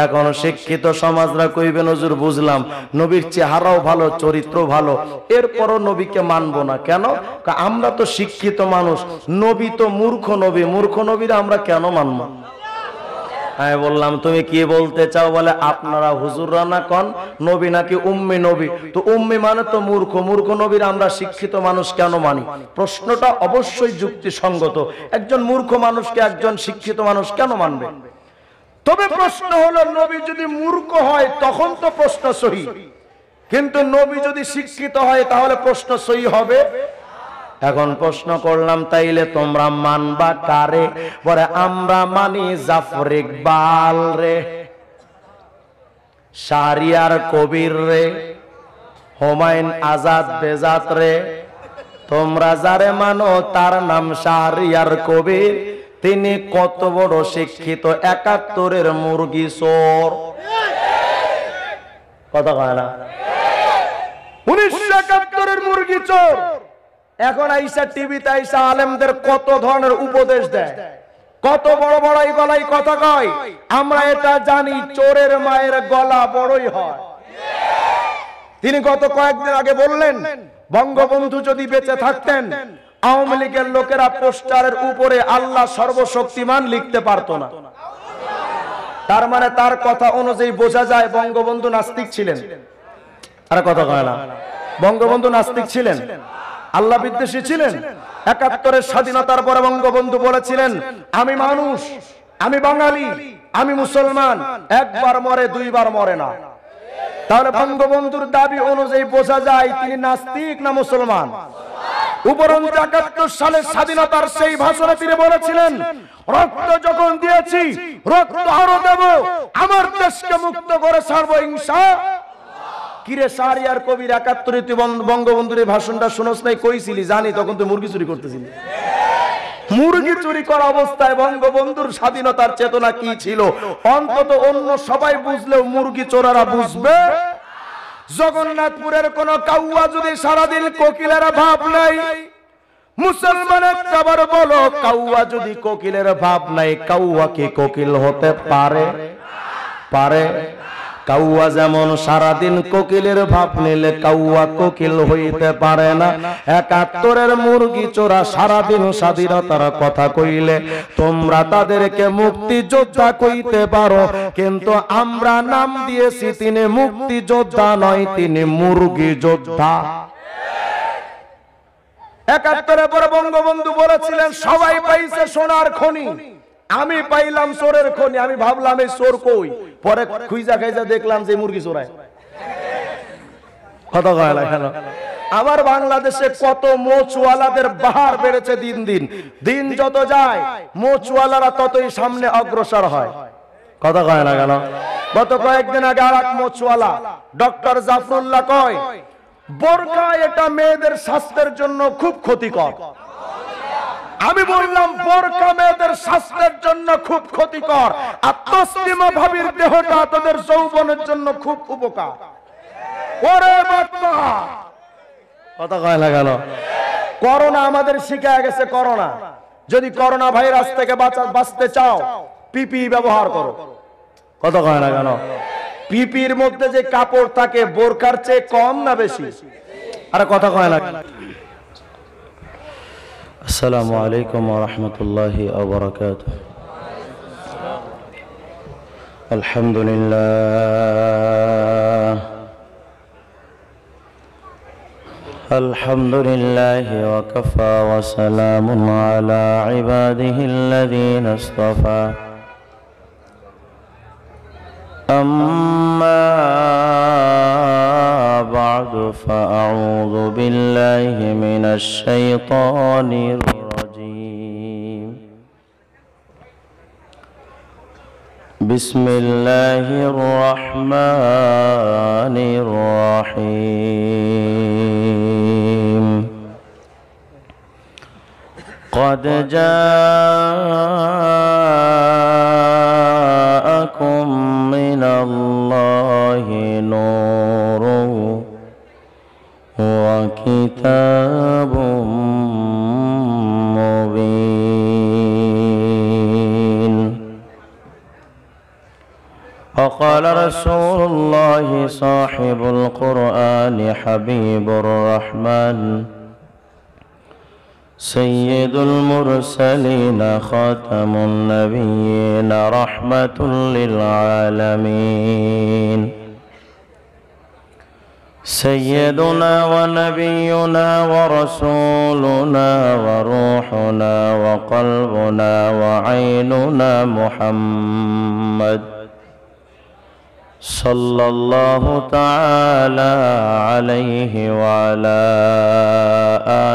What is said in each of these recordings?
এখন শিক্ষিত সমাজরা কইবেন হুজুর বুঝলাম নবীর চেহারাও ভালো, চরিত্র ভালো, এরপরও নবীকে মানবো না কেন? আমরা তো শিক্ষিত মানুষ, নবী তো মূর্খ নবী, মূর্খ নবীরা আমরা কেন মানবো? আমি বললাম তুমি কি বলতে চাও? বলে আপনারা হুজুররা না কন নবী নাকি উম্মি নবী, তো উম্মি মানে তো মূর্খ, মূর্খ নবীর আমরা শিক্ষিত মানুষ কেন মানি? প্রশ্নটা অবশ্যই যুক্তিসঙ্গত। একজন মূর্খ মানুষকে একজন শিক্ষিত মানুষ কেন মানবে? তবে প্রশ্ন হলো নবী যদি মূর্খ হয় তখন তো প্রশ্ন সহি, কিন্তু নবী যদি শিক্ষিত হয় তাহলে প্রশ্ন সহি হবে। এখন প্রশ্ন করলাম তাইলে তোমরা মানবা কারে? বলে আমরা মানি জাফর ইকবাল রে, শাহরিয়ার কবির রে, হুমায়ুন আজাদ বেজাত রে। তোমরা যারে মানো তার নাম শাহরিয়ার কবির, তিনি কত বড় শিক্ষিত, ৭১-এর মুরগি চোর। কথা কয় না? ১৯৭১-এর মুরগি চোর। এখন আইসা টিভিতে আইসা আলেমদের কত ধরনের উপদেশ দেয়, কত বড় বড় গলায় কথা কয়। আমরা এটা জানি চোরের মায়ের গলা বড়ই হয়। তিনি গত কয়েকদিন আগে বললেন বঙ্গবন্ধু যদি বেঁচে থাকতেন আওয়ামী লীগের লোকেরা পোস্টারের উপরে আল্লাহ সর্বশক্তিমান লিখতে পারতো না। তার মানে তার কথা অনুযায়ী বোঝা যায় বঙ্গবন্ধু নাস্তিক ছিলেন। আর কথা কয় না? বঙ্গবন্ধু নাস্তিক ছিলেন, আল্লাহ বিদ্বেষী ছিলেন। ৭১-এর স্বাধীনতার পরে বঙ্গবন্ধু বলেছিলেন আমি মানুষ, আমি বাঙালি, আমি মুসলমান, একবার মরে দুইবার মরে না। তাহলে বঙ্গবন্ধুর দাবি অনুযায়ী বোঝা যায় তিনি নাস্তিক না মুসলমান? উপরন্তু ৭১ সালের স্বাধীনতার সেই ভাষণে তিনি বলেছিলেন রক্ত যখন দিয়েছি রক্ত আরো দেব, আমার দেশকে মুক্ত করে ছাড়বো ইনশাআল্লাহ। কিরে শাহরিয়ার কবির ৭১ তুই বঙ্গবন্ধুর এই ভাষণটা শুনস নাই? কইছিলি জানি, তখন তুই মুরগি চুরি করতেছিলি। মুরগি চুরি করা অবস্থায় বঙ্গবন্ধুর স্বাধীনতার চেতনা কি ছিল অন্তত অন্য সবাই বুঝলেও মুরগি চোরারা বুঝবে। জগন্নাথপুরের কোন কাউয়া যদি সারাদিন কোকিলের ভাব নাই, মুসলমানের আবার বলো কাউয়া যদি কোকিলের ভাব নাই, কাউয়া কি কোকিল হতে পারে? পারে? কাউয়া যেমন সারাদিন কোকিলের ভাব নিলে কাউয়া কোকিল হইতে পারে না। ৭১-এর মুরগি চোরা সারাদিন স্বাধীনতার কথা কইলে তোমরা তাদেরকে মুক্তিযোদ্ধা কইতে পারো, কিন্তু আমরা নাম দিয়েছি তিনি মুক্তিযোদ্ধা নয়, তিনি মুরগি যোদ্ধা। ৭১-এর পরে বঙ্গবন্ধু বলেছিলেন সবাই পাইছে সোনার খনি, আমি পাইলাম চোরের খনি। আমি ভাবলাম এই চোর কই, পরে খুঁজা খাইজা দেখলাম যে মুরগি চোরায়। কথা কয় না কেন? আমার বাংলাদেশে কত মোচওয়ালাদের বাহার বেড়েছে দিন দিন, দিন যত যায় মোচওয়ালারা ততই সামনে অগ্রসর হয়। কথা কয় না কেন? গত কয়েকদিন আগে আর এক মোচওয়ালা ডক্টর জাফরুল্লাহ কয় বোরকা এটা মেয়েদের স্বাস্থ্যের জন্য খুব ক্ষতিকর। আমি বললাম বোরকা মেয়েদের স্বাস্থ্যের জন্য খুব ক্ষতিকর, আর তসলিমা ভাবির দেহটা তাদের যৌবনের জন্য খুব উপকার। ওরে বাবা, কথা কয় না কেন? করোনা আমাদের শিখে গেছে। করোনা, যদি করোনা ভাইরাস থেকে বাঁচতে চাও পিপি ব্যবহার করো। কথা কয় না কেন? পিপির মধ্যে যে কাপড় থাকে বোরকার চেয়ে কম না বেশি? আরে কথা কয় না? আসসালামু আলাইকুম ওয়া রাহমাতুল্লাহি ওয়া বারাকাতুহু। আলহামদুলিল্লাহ আলহামদুলিল্লাহি ওয়া কাফা ওয়া সালামুন আলা ইবাদিহিল্লাযীনা ইসতাফা। أما بعد فأعوذ بالله من الشيطان الرجيم. بسم الله الرحمن الرحيم. قد جاءكم من الله نور وكتاب مبين. وقال رسول الله صاحب القرآن حبيب الرحمن سيد المرسلين خاتم النبيين رحمة للعالمين سيدنا ونبينا ورسولنا وروحنا وقلبنا وعيننا محمد صلى الله تعالى عليه وعلى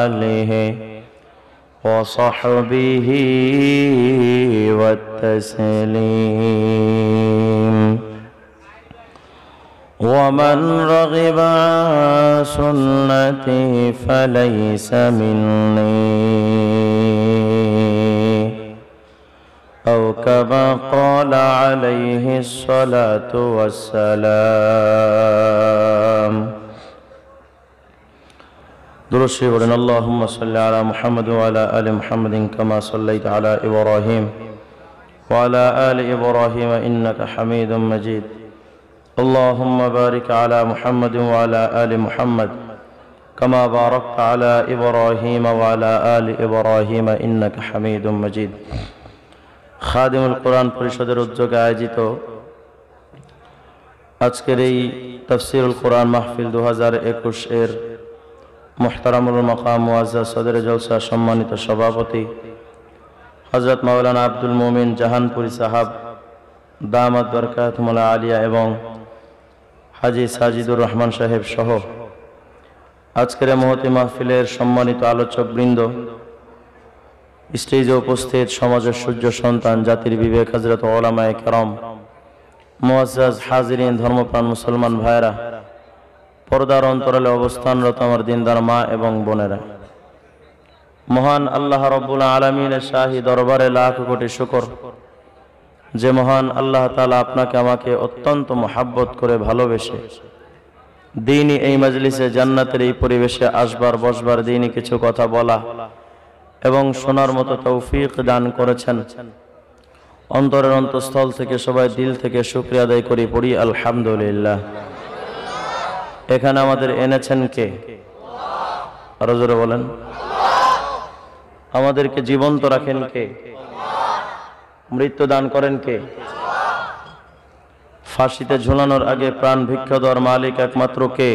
آله وصحبه والتسليم ومن رغب عن سنتي فليس مني أو كما قال عليه الصلاة والسلام درشي ورن اللهم صل على محمد وعلى آل محمد كما صليت على إبراهيم وعلى آل إبراهيم إنك حميد مجيد اللهم بارك على محمد وعلى آل محمد كما باركت على إبراهيم وعلى آل إبراهيم إنك حميد مجيد খাদিমুল কোরআন পরিষদের উদ্যোগে আয়োজিত আজকের এই তাফসীরুল কোরআন মাহফিল 2021 এর মুহতারামুল মাকাম মুআজ্জাজ সদর জলসা সম্মানিত সভাপতি হযরত মাওলানা আব্দুল মুমিন জাহানপুরী সাহাব দামাত বরকাতুহুল আলিয়া এবং হাজী সাজিদুর রহমান সাহেব সহ আজকের মহতী মাহফিলের সম্মানিত আলোচক বৃন্দ, স্টেজে উপস্থিত সমাজের সূর্য সন্তান, জাতির বিবেক হযরত উলামায়ে কেরাম, মুআজ্জাজ হাজিরিন, ধর্মপ্রাণ মুসলমান ভাইরা, পর্দার অন্তরালে অবস্থানরত আমার দিনদার মা এবং বোনেরা, মহান আল্লাহ রাব্বুল আলামিনের শাহী দরবারে লাখ কোটি শুকর যে মহান আল্লাহ তাআলা আপনাকে আমাকে অত্যন্ত মহব্বত করে ভালোবেসে দ্বীনি এই মজলিসে জান্নাতের এই পরিবেশে আসবার বসবার দ্বীনি কিছু কথা বলা এবং শোনার মতো তৌফিক দান করেছেন। অন্তরের অন্তঃস্থল থেকে সবাই দিল থেকে শুকরিয়া আদায় করি, পড়ি আলহামদুলিল্লাহ। এখানে আমাদের এনেছেন কে? আরো জোরে বলেন। আমাদেরকে জীবন্ত রাখেন কে? মৃত্যু দান করেন কে? ফাঁসিতে ঝুলানোর আগে প্রাণ ভিক্ষা দেওয়ার মালিক একমাত্র কে?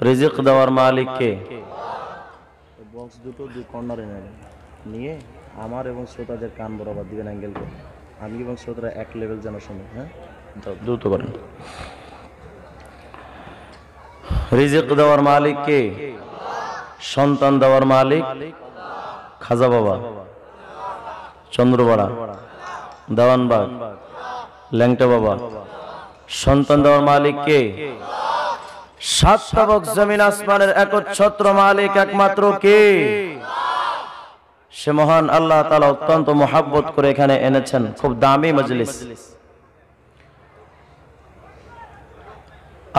রিজিক দেওয়ার মালিক কে? বক্স দুটো দুই কর্নারে নিয়ে আমার এবং শ্রোতাদের কান বরাবর দিবেন অ্যাঙ্গেল করে, আমি এবং শ্রোতারা এক লেভেল যেন শুনি। হ্যাঁ, দ্রুত করেন। রিজিক দেওয়ার মালিক কে? সন্তান দেওয়ার মালিক খাজা বাবা, চন্দ্রপাড়া, দেওয়ানবাগ, ল্যাংটা বাবা। সন্তান দেওয়ার মালিক কে? সাত তাবক জমিন আসমানের একচ্ছত্র মালিক একমাত্র কে? সে মহান আল্লাহ তাআলা অত্যন্ত মহব্বত করে এখানে এনেছেন। খুব দামি মজলিস।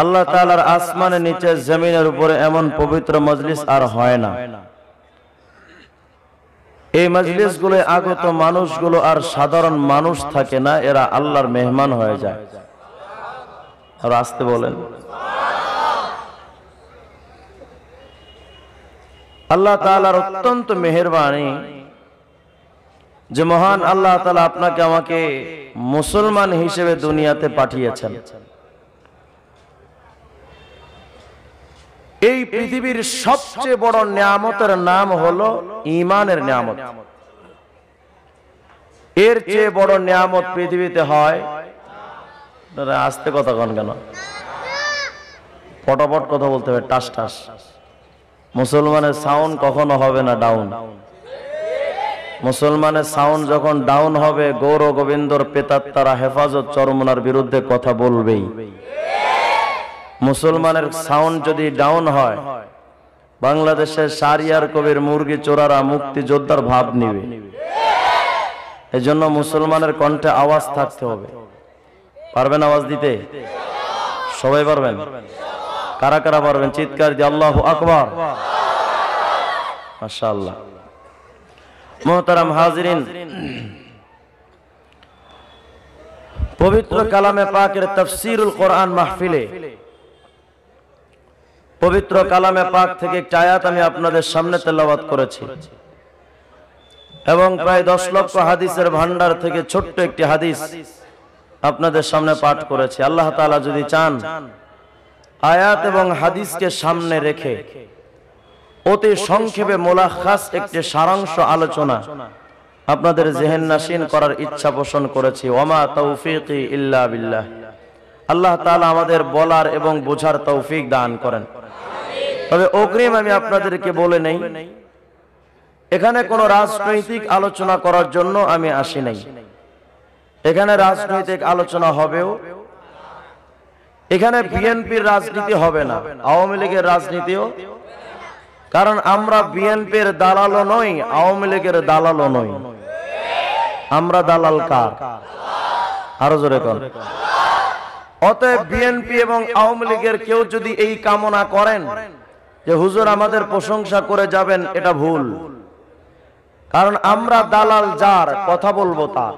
আল্লাহ তাআলার আসমানের নিচে জমিনের উপরে এমন পবিত্র মজলিস আর হয় না। এই মজলিসগুলো আগত মানুষগুলো আর সাধারণ মানুষ থাকে না, এরা আল্লাহর মেহমান হয়ে যায়। আর আসতে বলেন। আল্লাহ তাআলার অত্যন্ত মেহেরবানি যে মহান আল্লাহ তাআলা আপনাকে আমাকে মুসলমান হিসেবে দুনিয়াতে পাঠিয়েছেন। এই পৃথিবীর সবচেয়ে বড় নিয়ামতের নাম হলো ঈমানের নিয়ামত। এর চেয়ে বড় নিয়ামত পৃথিবীতে হয়? আস্তে কথা কন কেন? পটাপট কথা বলতে হবে, টাস টাস। মুসলমানের সাউন্ড কখনো হবে না ডাউন। মুসলমানের সাউন্ড যখন ডাউন হবে, গৌর গোবিন্দর পেতাত্তারা হেফাজত চরমনার বিরুদ্ধে কথা বলবেই। মুসলমানের সাউন্ড যদি ডাউন হয়, বাংলাদেশের শাহরিয়ার কবির মুরগি চোরারা মুক্তি যোদ্ধার ভাব নিবে। এজন্য মুসলমানের কণ্ঠে আওয়াজ থাকতে হবে। পারবেন আওয়াজ দিতে? সবাই পারবেন? কারা কারা পারবেন? চিৎকার দিয়ে আল্লাহু আকবার। মাশাআল্লাহ। মুহতারাম হাজিরিন, পবিত্র কালামে পাকের তাফসীরুল কোরআন মাহফিলে পবিত্র কালামে পাক থেকে একটি আয়াত আমি আপনাদের সামনে তেলাওয়াত করেছি এবং প্রায় 10 লক্ষ হাদিসের ভান্ডার থেকে ছোট্ট একটি হাদিস আপনাদের সামনে পাঠ করেছি। আল্লাহ তাআলা যদি চান আয়াত এবং হাদিসকে সামনে রেখে অতি সংক্ষেপে মুলাখাস একটি সারাংশ আলোচনা আপনাদের জেহেন নাশিন করার ইচ্ছা পোষণ করেছি। ওয়ামা তৌফিকি ইল্লা বিল্লাহ। আল্লাহ তাআলা আমাদের বলার এবং বোঝার তৌফিক দান করেন। তবে অগ্রিম আমি আপনাদেরকে বলে নেই, এখানে কোনো রাজনৈতিক আলোচনা করার জন্য আমি আসি নাই। এখানে রাজনৈতিক আলোচনা হবেও, এখানে বিএনপির রাজনীতি হবে না, আওয়ামী লীগের রাজনীতিও, কারণ আমরা বিএনপির দালালও নই, আওয়ামী লীগের দালালও নই। আমরা দালাল কার? আরো জোরে কোন? অতএব বিএনপি এবং আওয়ামী লীগের কেউ যদি এই কামনা করেন যে হুজুর আমাদের প্রশংসা করে যাবেন, এটা ভুল। কারণ আমরা দালাল যার, কথা বলবো তার।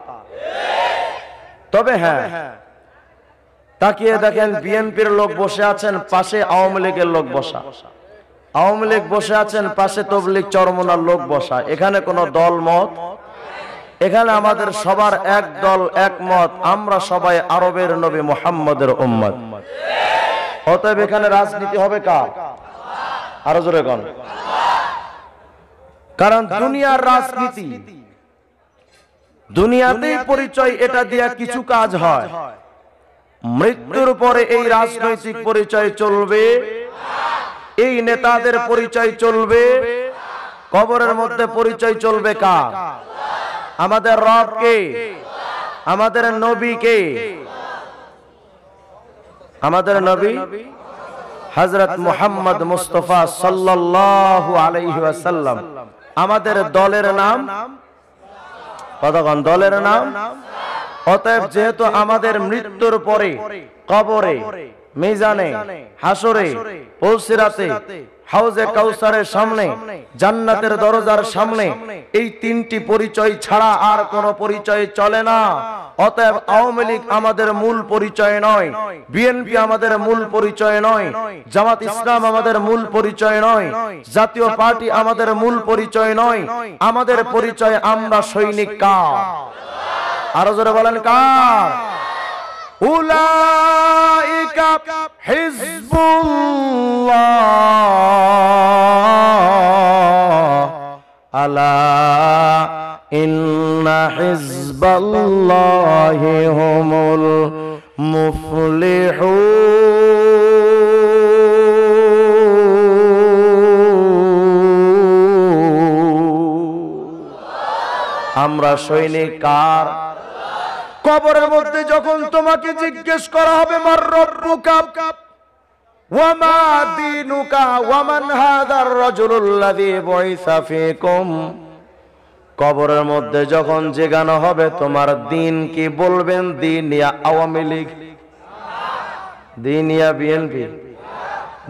তবে হ্যাঁ, তাকিয়ে দেখেন বিএনপির লোক বসে আছেন, পাশে আওয়ামী লীগের লোক বসা, আওয়ামী লীগ বসে আছেন, পাশে তবলিগ চরমনার লোক বসা। এখানে কোনো দল মত, এখানে আমাদের সবার এক দল একমত, আমরা সবাই আরবের নবী মুহাম্মদের উম্মত। অতএব এখানে রাজনীতি হবে কার? আরো জোরে কোন? কারণ দুনিয়ার রাজনীতি, দুনিয়াতেই পরিচয়, এটা দিয়া কিছু কাজ হয়। মৃত্যুর পরে এই রাজনৈতিক পরিচয় চলবে, এই নেতাদের পরিচয় চলবে, কবরের মধ্যে পরিচয় চলবে কার? আমাদের রব কে? আমাদের নবী কে? আমাদের নবী হযরত মুহাম্মদ মুস্তাফা সাল্লাল্লাহু আলাইহি ওয়াসাল্লাম। আমাদের দলের নাম কতক্ষণ? দলের নাম। অতএব যেহেতু আমাদের মৃত্যুর পরে কবরে, মিজানে, হাসরে, পুলসিরাতে, হাউজে কাউসারের সামনে, জান্নাতের দরজার সামনে এই তিনটি পরিচয় ছাড়া আর কোনো পরিচয় চলে না। অতএব আওয়ামী লীগ আমাদের মূল পরিচয় নয়, বিএনপি আমাদের মূল পরিচয় নয়, জামাত ইসলাম আমাদের মূল পরিচয় নয়, জাতীয় পার্টি আমাদের মূল পরিচয় নয়। আমাদের পরিচয় আমরা সৈনিক কার? আরো জোরে বলেন কার? উলাইকা হিজবুল্লাহ আলা ইন্না হিজবাল্লাহি হুমুল মুফলিহুন। আমরা সৈনিক কার? কবরের মধ্যে যখন তোমাকে জিজ্ঞেস করা হবে মার রব্বুকা ওয়া মা দীনুকা ওয়া মান হাদার রাজুলুল্লাযী বুইসা ফীকুম, কবরের মধ্যে যখন জিজ্ঞাসা হবে তোমার দ্বীন কি, বলবেন দ্বীনিয়া আওয়ামী লীগ, দ্বীনিয়া বিএনপি,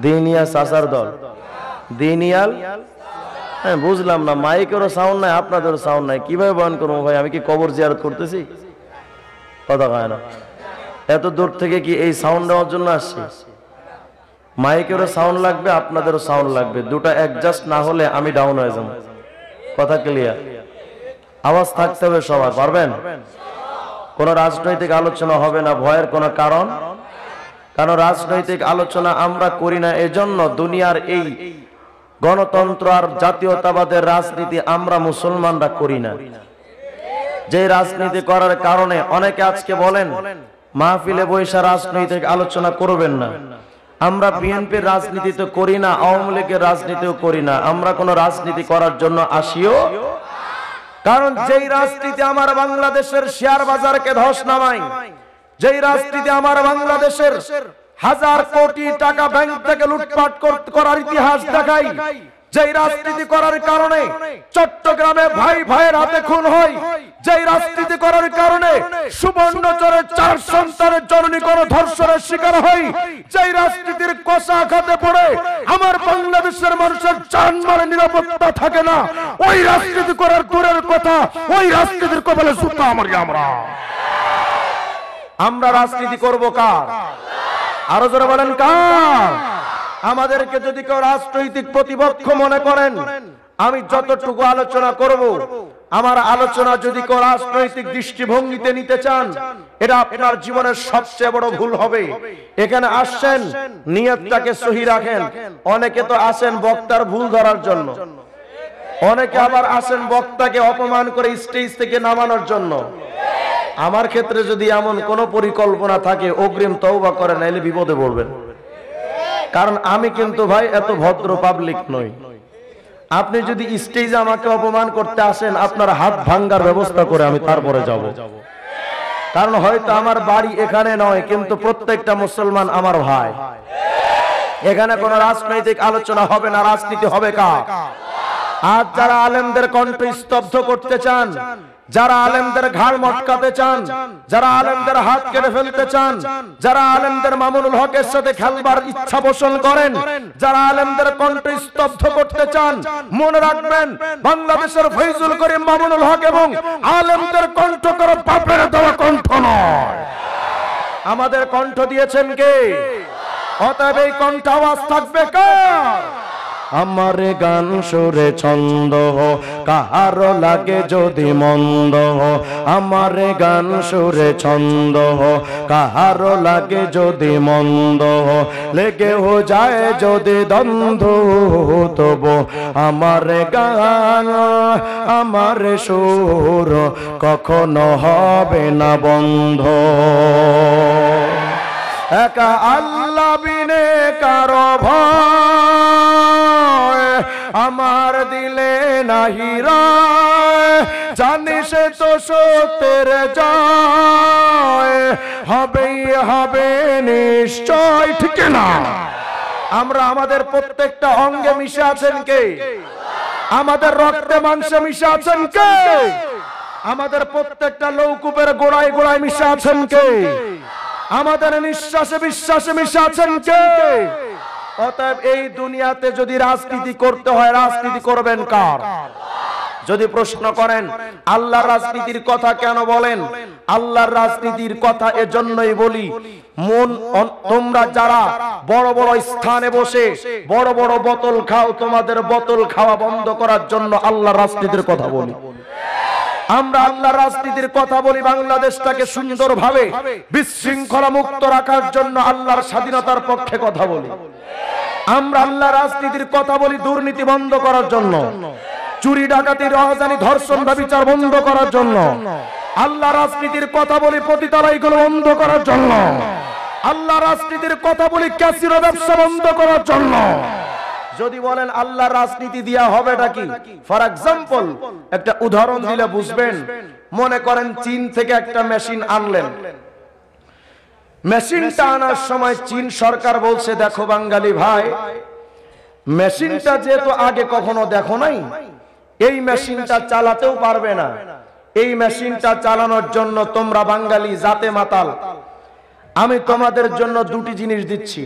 দ্বীনিয়া সাসার দল, দ্বীনিয়াল। হ্যাঁ বুঝলাম না, মাইকেরও সাউন্ড নাই, আপনাদেরও সাউন্ড নাই, কিভাবে বয়ান করবো ভাই? আমি কি কবর জিয়ারত করতেছি? কথা কয় না। এত দূর থেকে কি এই সাউন্ড দেওয়ার জন্য আসছি? মাইকেরও সাউন্ড লাগবে, আপনাদেরও সাউন্ড লাগবে, দুটো অ্যাডজাস্ট না হলে আমি ডাউন হয়ে যাব। কথা ক্লিয়ার? আওয়াজ থাকতে হবে সবার, পারবেন? কোন রাজনৈতিক আলোচনা হবে না, ভয়ের কোনো কারণ? কারণ রাজনৈতিক আলোচনা আমরা করি না, এজন্য দুনিয়ার এই গণতন্ত্র আর জাতীয়তাবাদের রাজনীতি আমরা মুসলমানরা করি না। যে রাজনীতি করার কারণে অনেকে আজকে বলেন মাহফিলে বৈশা রাজনৈতিক আলোচনা করবেন না। আমরা বিএনপির রাজনীতি তো করি না, আওয়ামী লীগের রাজনীতিও করি না, আমরা কোন রাজনীতি করার জন্য আসিও। কারণ যেই রাজনীতি আমার বাংলাদেশের শেয়ার বাজারকে ধস নামায়, যেই রাজনীতি আমার বাংলাদেশের হাজার কোটি টাকা ব্যাংক থেকে লুটপাট করার ইতিহাস দেখায়, যেই রাজনীতি করার কারণে চট্টগ্রামে ভাই ভাইয়ের হাতে খুন হয়, যেই রাজনীতি করার কারণে সুবর্ণচরে 4 সন্তানের জননী কোন ধর্ষণের শিকার হয়, যেই রাজনীতির কষা খাতে পড়ে আমার বাংলাদেশের মানুষের জানমালের নিরাপত্তা থাকে না, ওই রাজনীতি করার দূরের কথা, ওই রাজনীতির কপালে জুতা মারি আমরা। আমরা রাজনীতি করব কার? আরো জোরে বলেন কার? আমাদেরকে যদি কেউ রাজনৈতিক প্রতিপক্ষ মনে করেন, আমি যতটুকু আলোচনা করব, আমার আলোচনা যদি কেউ রাজনৈতিক দৃষ্টিভঙ্গিতে নিতে চান, এটা আপনার জীবনের সবচেয়ে বড় ভুল হবে। এখানে আসছেন, নিয়তটাকে সহি রাখেন। অনেকে তো আসেন বক্তার ভুল ধরার জন্য, অনেকে আবার আসেন বক্তাকে অপমান করে স্টেজ থেকে নামানোর জন্য। আমার ক্ষেত্রে যদি এমন কোন পরিকল্পনা থাকে, অগ্রিম তওবা করেন, নাইলে বিপদে পড়বেন। কারণ আমি কিন্তু ভাই এত ভদ্র পাবলিক নই। আপনি যদি স্টেজে আমাকে অপমান করতে আসেন, আপনার হাত ভাঙ্গার ব্যবস্থা করে আমি তারপরে যাব। কারণ হয়তো আমার বাড়ি এখানে নয়, কিন্তু প্রত্যেকটা মুসলমান আমার ভাই। এখানে কোনো রাজনৈতিক আলোচনা হবে না, রাজনীতি হবে কার? আজ যারা আলেমদের কণ্ঠ স্তব্ধ করতে চান, যারা আলেমদের ঘাড় মটকাতে চান, যারা আলেমদের হাত কেটে ফেলতে চান, যারা আলেমদের মামুনুল হকের সাথে খেলবার ইচ্ছা পোষণ করেন, যারা আলেমদের কণ্ঠ স্তব্ধ করতে চান, মনে রাখবেন বাংলাদেশের ফয়জুল করিম মামুনুল হক এবং আলেমদের কণ্ঠ করো বাপের দেওয়া কণ্ঠ নয়। আমাদের কণ্ঠ দিয়েছেন কে? অতএব এই কণ্ঠ আওয়াজ থাকবে কার? আমার গান সুরে ছন্দ কাহার লাগে যদি মন্দ, আমার গান সুরে ছন্দ কাহার লাগে যদি মন্দ, লেগে হো যায় যদি দ্বন্দ্ব, তবু আমার গান আমার সুর কখনো হবে না বন্ধ। একা আল্লাহ বিনে কারো ভয় আমার দিলে নাহি রায়, জানি সে তো সত্যের জয় হবেই হবে নিশ্চয়, ঠিক না? আমরা আমাদের প্রত্যেকটা অঙ্গে মিশে আছেন কে? আমাদের রক্তে মাংসে মিশে আছেন কে? আমাদের প্রত্যেকটা লৌকুপের গোড়ায় গোড়ায় মিশে আছেন কে? আমাদের নিঃশ্বাসে বিশ্বাসে মিশে আছেন কে? অতএব এই দুনিয়াতে যদি রাজনীতি করতে হয়, রাজনীতি করবেন কার? যদি প্রশ্ন করেন আল্লাহর রাজনীতির কথা কেন বলেন, আল্লাহর রাজনীতির কথা এজন্যই বলি, তোমরা যারা বড় বড় স্থানে বসে বড় বড় বোতল খাও, তোমাদের বোতল খাওয়া বন্ধ করার জন্য আল্লাহর রাজনীতির কথা বলি। আমরা আল্লাহর রাজনীতির কথা বলি বাংলাদেশটাকে সুন্দরভাবে বিশৃঙ্খলা মুক্ত রাখার জন্য, আল্লাহর স্বাধীনতার পক্ষে কথা বলি। আমরা আল্লাহর রাজনীতির কথা বলি দুর্নীতি বন্ধ করার জন্য, চুরি ডাকাতি রাহাজানি ধর্ষণ ব্যভিচার বন্ধ করার জন্য। আল্লাহ রাজনীতির কথা বলি পতিতালয়গুলো বন্ধ করার জন্য। আল্লাহ রাজনীতির কথা বলি ক্যাসিনো ব্যবসা বন্ধ করার জন্য। যদি বলেন আল্লাহ রাজনীতি দিয়া হবেটা কি, ফর এক্সাম্পল একটা উদাহরণ দিলে বুঝবেন। মনে করেন চীন থেকে একটা মেশিন আনলেন, মেশিনটা আনার সময় চীন সরকার বলছে, দেখো বাঙালি ভাই, মেশিনটা যেহেতু আগে কখনো দেখো নাই, এই মেশিনটা চালাতেও পারবে না। এই মেশিনটা চালানোর জন্য তোমরা বাঙালি জাতে মাতাল, আমি তোমাদের জন্য দুটি জিনিস দিচ্ছি।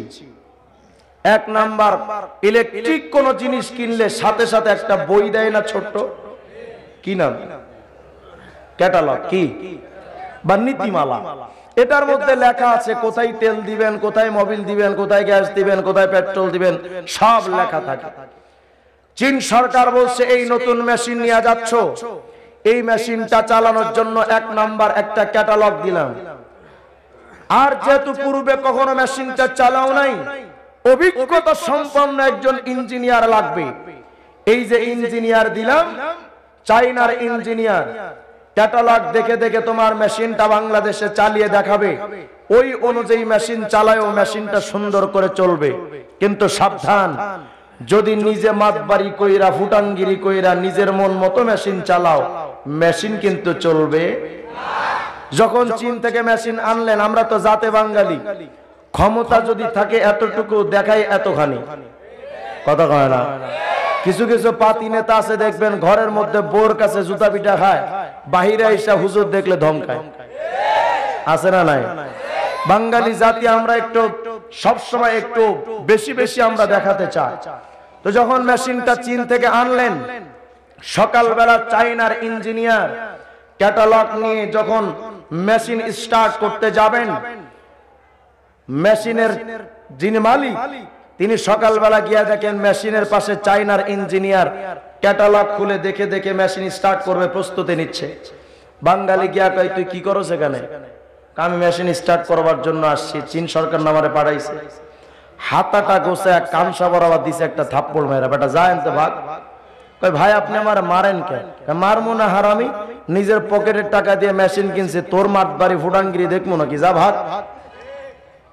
এক নাম্বার, ইলেকট্রিক কোন জিনিস কিনলে সাথে সাথে একটা বই দেয় না, ছোট্ট কি নাম, ক্যাটালগ কি বা নীতিমালা। এটার মধ্যে লেখা আছে কোথায় তেল দিবেন, কোথায় মোবিল দিবেন, কোথায় গ্যাস দিবেন, কোথায় পেট্রোল দিবেন, সব লেখা থাকে। চীন সরকার বলছে এই নতুন মেশিন নিয়ে যাচ্ছ, এই মেশিনটা চালানোর জন্য এক নাম্বার একটা ক্যাটালগ দিলাম। আর যেহেতু পূর্বে কখনো মেশিনটা চালাও নাই, অভিজ্ঞতা সম্পন্ন একজন ইঞ্জিনিয়ার লাগবে। এই যে ইঞ্জিনিয়ার দিলাম, চাইনার ইঞ্জিনিয়ার, ক্যাটালগ দেখে দেখে তোমার মেশিনটা বাংলাদেশে চালিয়ে দেখাবে, ওই অনুযায়ী মেশিন চালায়, ও মেশিনটা সুন্দর করে চলবে। কিন্তু সাবধান, যদি নিজে মাতবাড়ি কইরা ফুটানগিরি কইরা নিজের মন মতো মেশিন চালাও, মেশিন কিন্তু চলবে। যখন চীন থেকে মেশিন আনলেন, আমরা তো জাতে বাঙালি, ক্ষমতা যদি থাকে এতটুকু দেখাই এতখানি, কথা কয় না। কিছু কিছু পাতি নেতা আছে দেখবেন ঘরের মধ্যে বোর কাছে জুতা পিঠা খায়, বাহিরে এসে হুজুর দেখলে ধমকায়, আছে না নাই? বাঙালি জাতি আমরা একটু সবসময় একটু বেশি বেশি আমরা দেখাতে চাই। তো যখন মেশিনটা চীন থেকে আনলেন, সকালবেলা চাইনার ইঞ্জিনিয়ার ক্যাটালগ নিয়ে যখন মেশিন স্টার্ট করতে যাবেন, মেশিনের যিনি মালিক তিনি সকালবেলা গিয়া দেখেন মেশিনের পাশে চাইনার ইঞ্জিনিয়ার ক্যাটালগ খুলে দেখে দেখে মেশিন স্টার্ট করবে, প্রস্তুতি নিচ্ছে। বাঙালি গিয়া কয় তুই কি করো সেখানে? আমি মেশিন স্টার্ট করবার জন্য আসছি, চীন সরকার নামারে পাঠাইছে। হাতাটা গোছে এক কামসা বরাবর দিছে একটা থাপ্পড় মেরা, বেটা যায় আনতে ভাগ। কয় ভাই আপনি আমার মারেন কেন? মারমু না হারামি, নিজের পকেটের টাকা দিয়ে মেশিন কিনছে, তোর মাঠ বাড়ি ফুটাঙ্গিরি দেখবো নাকি, যা ভাগ।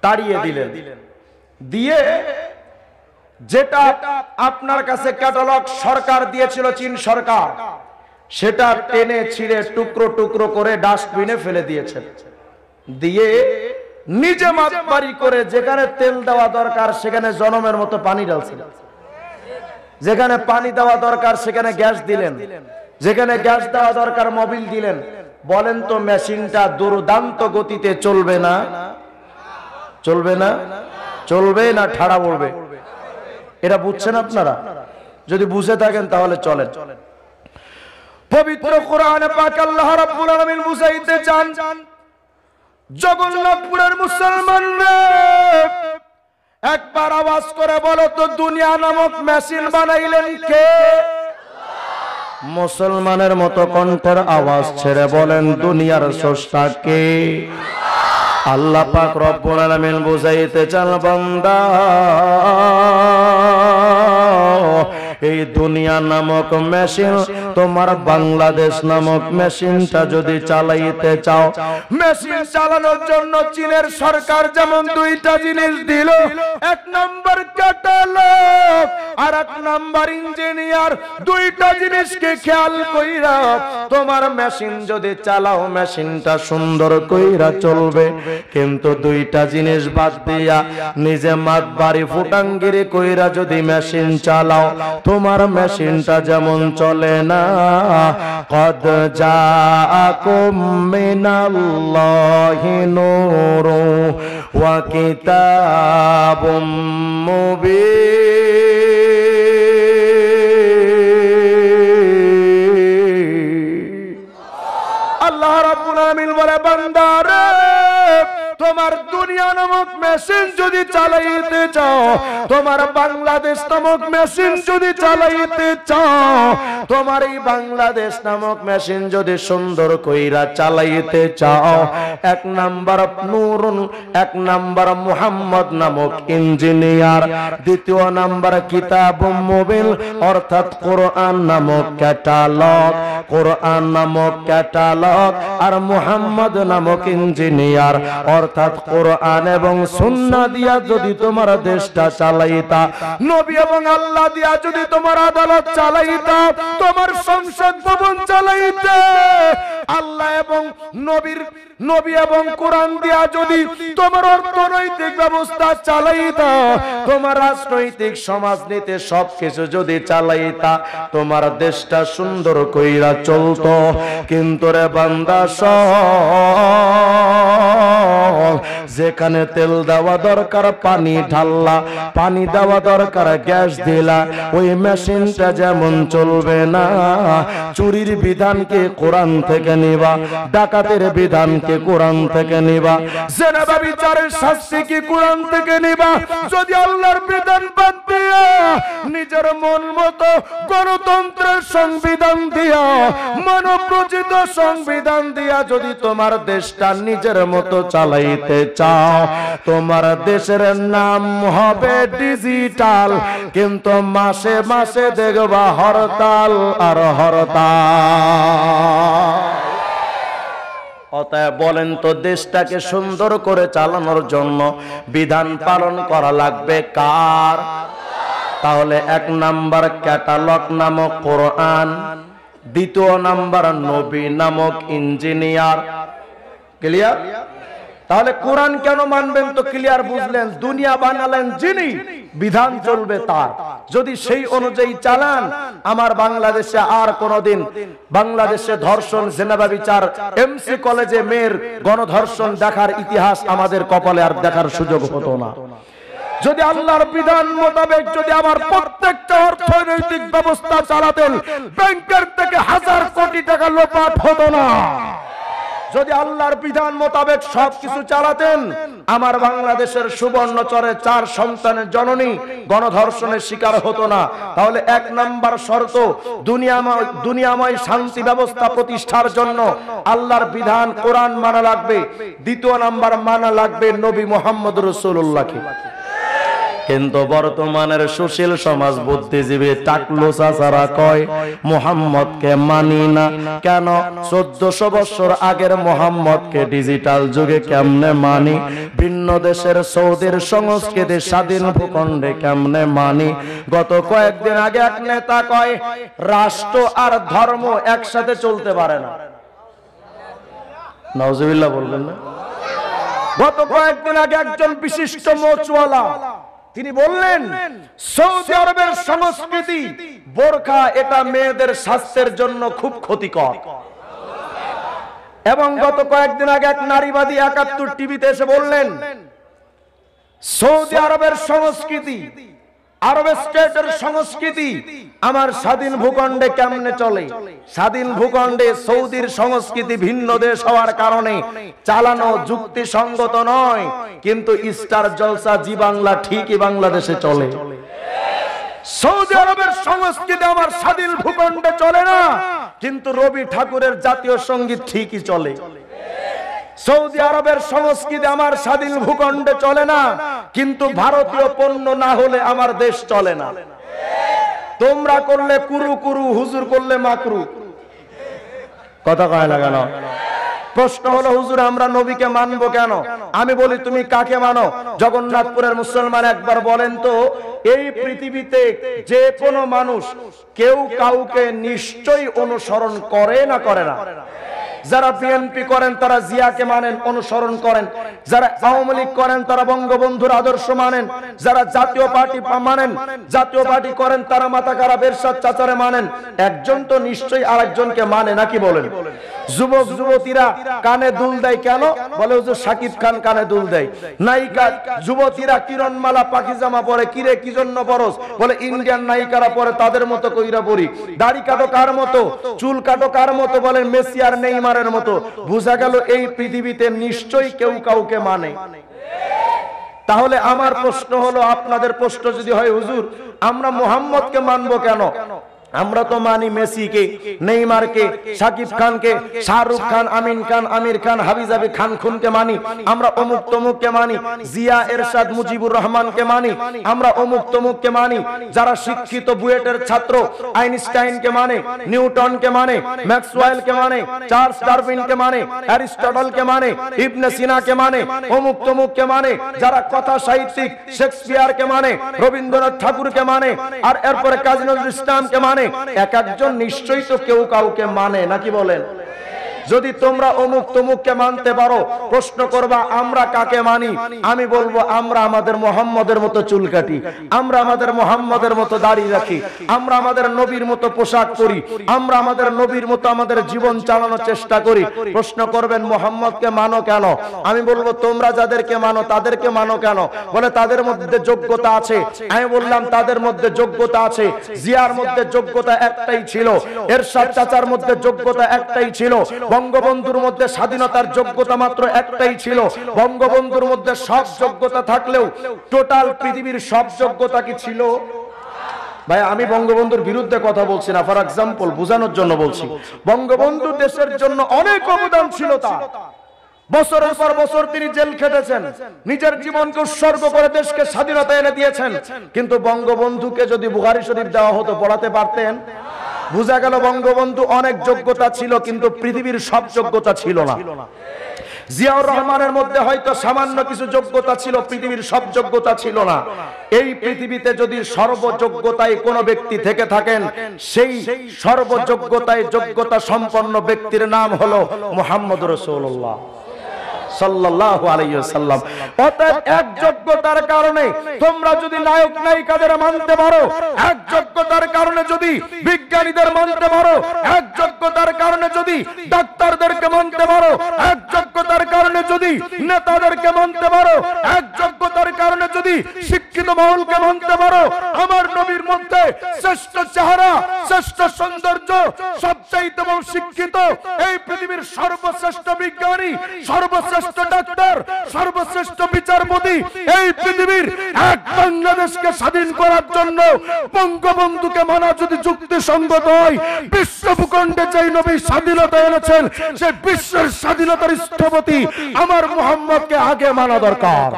তাড়িয়ে দিলেন। দিয়ে যেটা আপনার কাছে ক্যাটালগ সরকার দিয়েছিল চীন সরকার, সেটা টেনে ছিঁড়ে টুকরো টুকরো করে ডাস্টবিনে ফেলে দিয়েছে। দিয়ে নিজে মাতবাড়ি করে যেখানে তেল দেওয়া দরকার সেখানে জনমের মতো পানি ঢালছিল, যেখানে পানি দেওয়া দরকার সেখানে গ্যাস দিলেন, যেখানে গ্যাস দেওয়া দরকার মোবিল দিলেন। বলেন তো মেশিনটা দুর্দান্ত গতিতে চলবে না? চলবে না? চলবে না ঠাড়া পড়বে? এটা বুঝছেন আপনারা? যদি বুঝে থাকেন তাহলে চলেন। পবিত্র কোরআনে পাক আল্লাহ রাব্বুল আলামিন বুঝাইতে চান, জগন্নাথপুরের মুসলমানরা একবার আওয়াজ করে বলো তো, দুনিয়া নামক মেশিন বানাইলেন কে? মুসলমানের মতো কণ্ঠের আওয়াজ ছেড়ে বলেন, দুনিয়ার স্রষ্টা কে? আল্লাহ পাক রব্বুল আলামিন বুঝাইতে চান, বান্দা এই দুনিয়া নামক মেশিন, তোমার বাংলাদেশ নামক মেশিনটা যদি চালাইতে চাও, মেশিন চালানোর জন্য চীনের সরকার যেমন দুইটা জিনিস দিল, এক নাম্বার ক্যাটালগ আর এক নাম্বার ইঞ্জিনিয়ার। দুইটা জিনিসকে খেয়াল কইরা তোমার মেশিন যদি চালাও, মেশিনটা সুন্দর কইরা চলবে। কিন্তু দুইটা জিনিস বাদ দিয়া নিজে মাত বাড়ি ফুটাঙ্গিরি কইরা যদি মেশিন চালাও, তোমার মেশিনটা যেমন চলে না। কদ জাআকুম মিনাল্লাহি নূরুন ওয়া কিতাবুম মুবিন। আল্লাহ রাব্বুল আলামিন বলে, বান্দারে তোমার দুনিয়া নামক মেশিন যদি চালাইতে চাও, তোমার বাংলাদেশ নামক মেশিন যদি চালাইতে চাও, তোমার এই বাংলাদেশ নামক মেশিন যদি সুন্দর কইরা চালাইতে চাও, এক নাম্বার নূরুন, এক নাম্বার মুহাম্মদ নামক ইঞ্জিনিয়ার, দ্বিতীয় নাম্বার কিতাবুম মুবিন অর্থাৎ কোরআন নামক ক্যাটালগ। কোরআন নামক ক্যাটালগ আর মুহাম্মদ নামক ইঞ্জিনিয়ার অর্থাৎ কোরআন এবং সুন্নাহ দিয়া যদি তোমার দেশটা চালাইতা, নবী এবং আল্লাহ দিয়া যদি তোমার আদালত চালাইতা, তোমার সংসদ ভবন চালাইতে, আল্লাহ এবং নবী এবং কোরআন দিয়া যদি তোমার অর্থনৈতিক ব্যবস্থা চালাইতা, তোমার রাজনৈতিক সমাজনীতি সবকিছু যদি চালাইতা, তোমার দেশটা সুন্দর কইরা চলতো। কিন্তু রে বান্দা, যেখানে তেল দেওয়া দরকার পানি ঢাললা, পানি দেওয়া দরকার গ্যাস দিলা, ওই মেশিনটা যেমন চলবে না। চুরির বিধানকে কোরআন থেকে নিবা, ডাকাতের বিধানকে কোরআন থেকে নিবা, জেনাবা বিচারের শাস্তি কি কোরআন থেকে নিবা। যদি আল্লাহর বিধান বাদ দিয়া নিজের মন মতো গণতন্ত্রের সংবিধান দিয়া, মানবরচিত সংবিধান দিয়া যদি তোমার দেশটা নিজের মতো চালাইতে চাও, তোমার দেশের নাম হবে ডিজিটাল, কিন্তু মাসে মাসে দেখবা হরতাল আর হরতাল। অতএব বলেন তো, দেশটাকে সুন্দর করে চালানোর জন্য বিধান পালন করা লাগবে কার? তাহলে এক নাম্বার ক্যাটালগ নামক কোরআন, দ্বিতীয় নাম্বার নবী নামক ইঞ্জিনিয়ার। ক্লিয়ার? তাহলে কোরআন কেন মানবেন তো ক্লিয়ার বুঝলেন। দুনিয়া বানালেন যিনি, বিধান চলবে তার। যদি সেই অনুযায়ী চালান, আমার বাংলাদেশে আর কোনদিন বাংলাদেশে ধর্ষণ, জেনাবা বিচার, এমসি কলেজে মেয়ের গণধর্ষণ দেখার ইতিহাস আমাদের কপালে আর দেখার সুযোগ হতো না। যদি আল্লাহর বিধান মোতাবেক যদি আমার প্রত্যেকটা অর্থনৈতিক ব্যবস্থা চালাতেন, ব্যাংকের থেকে 1000 কোটি টাকা লোপাট হতো না। যদি আল্লাহর বিধান মোতাবেক সবকিছু চালাতেন, আমার বাংলাদেশের সুবর্ণচরে 4 সন্তানের জননী গণধর্ষণের শিকার হতো না। তাহলে 1 নাম্বার শর্ত, দুনিয়াময় শান্তি ব্যবস্থা প্রতিষ্ঠার জন্য আল্লাহর বিধান কোরআন মানা লাগবে। 2 নাম্বার মানা লাগবে নবী মুহাম্মদ রাসূলুল্লাহকে। কিন্তু বর্তমানের সুশীল সমাজ বুদ্ধিজীবী টাকলু চাচারা কয় মুহাম্মদকে মানি না। কেন? 1400 বছর আগের মুহাম্মদকে ডিজিটাল যুগে কেমনে মানি? ভিন্ন দেশের সৌদির সংস্কৃতি স্বাধীন ভূখণ্ডে কেমনে মানি? গত কয়েকদিন আগে এক নেতা কয় রাষ্ট্র আর ধর্ম একসাথে চলতে পারে না। নাউজুবিল্লাহ বলবেন না? গত কয়েকদিন আগে একজন বিশিষ্ট মোচওয়ালা তিনি বললেন সৌদি আরবের সংস্কৃতি বোরকা এটা মেয়েদের স্বাস্থ্যের জন্য খুব ক্ষতিকর। এবং গত কয়েকদিন আগে এক নারীবাদী 71 টিভিতে এসে বললেন সৌদি আরবের সংস্কৃতি, আরব স্টেটের সংস্কৃতি আমার স্বাধীন ভূখণ্ডে কেমনে চলে? স্বাধীন ভূখণ্ডে সৌদির সংস্কৃতি ভিন্ন দেশ হওয়ার কারণে চালানো যুক্তিসঙ্গত নয়, কিন্তু স্টার জলসা জি বাংলা ঠিকই বাংলাদেশে চলে। সৌদি আরবের সংস্কৃতি আমার স্বাধীন ভূখণ্ডে চলে না, কিন্তু রবি ঠাকুরের জাতীয় সঙ্গীত ঠিকই চলে। সৌদি আরবের সংস্কৃতি আমার স্বাধীন ভূখণ্ডে চলে না, কিন্তু ভারতীয় পণ্য না হলে আমার দেশ চলে না। তোমরা করলে কুরু কুরু, হুজুর করলে মাকরু। কথা কয় না কেন? প্রশ্ন হলো হুজুর আমরা নবীকে মানবো কেন? আমি বলি তুমি কাকে মানো? জগন্নাথপুরের মুসলমান একবার বলেন তো, এই পৃথিবীতে যে কোনো মানুষ কেউ কাউকে নিশ্চয়ই অনুসরণ করে না করে না? যারা বিএনপি করেন তারা জিয়াকে মানেন, অনুসরণ করেন। যারা আওয়ামী লীগ করেন তারা বঙ্গবন্ধুর আদর্শ মানেন। যারা জাতীয় পার্টি মানেন, জাতীয় পার্টি করেন তারা মাতাকারা বেরসাদ চাচারে মানেন। একজন তো নিশ্চয়ই আরেকজনকে মানে, নাকি বলেন? যুবক যুবতীরা কানে দুল দেয় কেন? বলে হুজুর শাকিব খান কানে দুল দেয়। নায়িকা যুবতীরা কিরণমালা পাখিজামা পরে, কিরে কি জন্য পরস? বলে ইন্ডিয়ান নায়িকারা পরে তাদের মতো কইরা পরি। দাড়ি কাটো কার মতো, চুল কাটো কার মতো? বলে মেসি আর নেইমারের মতো। বুঝা গেল এই পৃথিবীতে নিশ্চয়ই কেউ কাউকে মানে। তাহলে আমার প্রশ্ন হলো, আপনাদের প্রশ্ন যদি হয় হুজুর আমরা মুহাম্মদকে মানবো কেন? আমরা তো মানি মেসিকে, নেইমারকে, শাকিব খানকে, শাহরুখ খান, আমিন খান, আমির খান, হাবিজাবি খান খুনকে মানি। আমরা অমুক তমুককে মানি। জিয়া, এরশাদ, মুজিবুর রহমানকে মানি। আমরা অমুক তমুককে মানি। যারা শিক্ষিত বুয়েটের ছাত্র আইনস্টাইনকে মানে, নিউটনকে মানে, ম্যাক্সওয়েলকে মানে, চার্লস ডারউইনকে মানে, অ্যারিস্টটলকে মানে, ইবনে সিনাকে মানে, অমুক তমুককে মানে। যারা কথা সাহিত্যিক শেক্সপিয়ারকে মানে, রবীন্দ্রনাথ ঠাকুরকে মানে, আর এরপরে কাজী নজরুল ইসলামকে মানে। এক একজন নিশ্চয়ই তো কেউ কাউকে মানে, নাকি বলেন? যদি তোমরা অমুক তমুককে মানতে পারো, প্রশ্ন করবা আমরা কাকে মানি? আমি বলবো আমরা আমাদের মুহাম্মদের মতো চুল কাটি, আমরা আমাদের মুহাম্মদের মতো দাড়ি রাখি, আমরা আমাদের নবীর মতো পোশাক পরি, আমরা আমাদের নবীর মতো আমাদের জীবন চালানোর চেষ্টা করি। প্রশ্ন করবেন মুহাম্মদকে মানো কেন? আমি বলবো তোমরা যাদেরকে মানো তাদেরকে মানো কেন? বলে তাদের মধ্যে যোগ্যতা আছে। আমি বললাম তাদের মধ্যে যোগ্যতা আছে। জিয়ার মধ্যে যোগ্যতা একটাই ছিল, এরশাদ চাচার মধ্যে যোগ্যতা একটাই ছিল, বঙ্গবন্ধুর মধ্যে স্বাধীনতার যোগ্যতা মাত্র একটাই ছিল। বঙ্গবন্ধুর মধ্যে সব যোগ্যতা থাকলেও টোটাল পৃথিবীর সব যোগ্যতা কি ছিল? ভাই আমি বঙ্গবন্ধুর বিরুদ্ধে কথা বলছি না, ফর এক্সাম্পল বোঝানোর জন্য বলছি। বঙ্গবন্ধু দেশের জন্য অনেক অবদান ছিল তার। বছরের পর বছর তিনি জেল খেটেছেন, নিজের জীবনকে উৎসর্গ করে দেশকে স্বাধীনতা এনে দিয়েছেন। কিন্তু বঙ্গবন্ধুকে যদি বুখারী শরীফ দেওয়া হতো পড়াতে পারতেন? বুঝা গেল বঙ্গবন্ধু অনেক যোগ্যতা ছিল, কিন্তু পৃথিবীর সব যোগ্যতা ছিল না। জিয়াউর রহমানের মধ্যে হয়তো সামান্য কিছু যোগ্যতা ছিল, পৃথিবীর সব যোগ্যতা ছিল না। এই পৃথিবীতে যদি সর্বযোগ্যতায় কোনো ব্যক্তি থেকে থাকেন, সেই সর্বযোগ্যতায় যোগ্যতা সম্পন্ন ব্যক্তির নাম হলো মুহাম্মদ রাসূলুল্লাহ সাল্লাল্লাহু আলাইহি ওয়াসাল্লাম। অতএব এক যোগ্যতার কারণে তোমরা যদি নায়ক নায়িকাদের মানতে পারো, এক যোগ্যতার কারণে যদি বিজ্ঞানীদের মানতে পারো, এক যোগ্যতার কারণে যদি ডাক্তারদেরকে মানতে পারো, এক যোগ্যতার কারণে যদি নেতাদেরকে মানতে পারো, এক যোগ্যতার কারণে যদি শিক্ষিত মহলকে মানতে পারো, আমার নবীর মধ্যে শ্রেষ্ঠ চেহারা, শ্রেষ্ঠ সৌন্দর্য, সবচাইতে বড় শিক্ষিত, এই পৃথিবীর সর্বশ্রেষ্ঠ বিজ্ঞানী, সর্বশ্রেষ্ঠ ডাক্তার, সর্বশ্রেষ্ঠ বিচারপতি, এই পৃথিবীর এক বাংলাদেশকে স্বাধীন করার জন্য বঙ্গবন্ধুকে মানা যদি যুক্তিসঙ্গত হয়, বিশ্ব ভূখণ্ডে যেই নবী স্বাধীনতা এনেছেন, সেই বিশ্বের স্বাধীনতার স্থপতি আমার মুহাম্মদকে আগে মানা দরকার।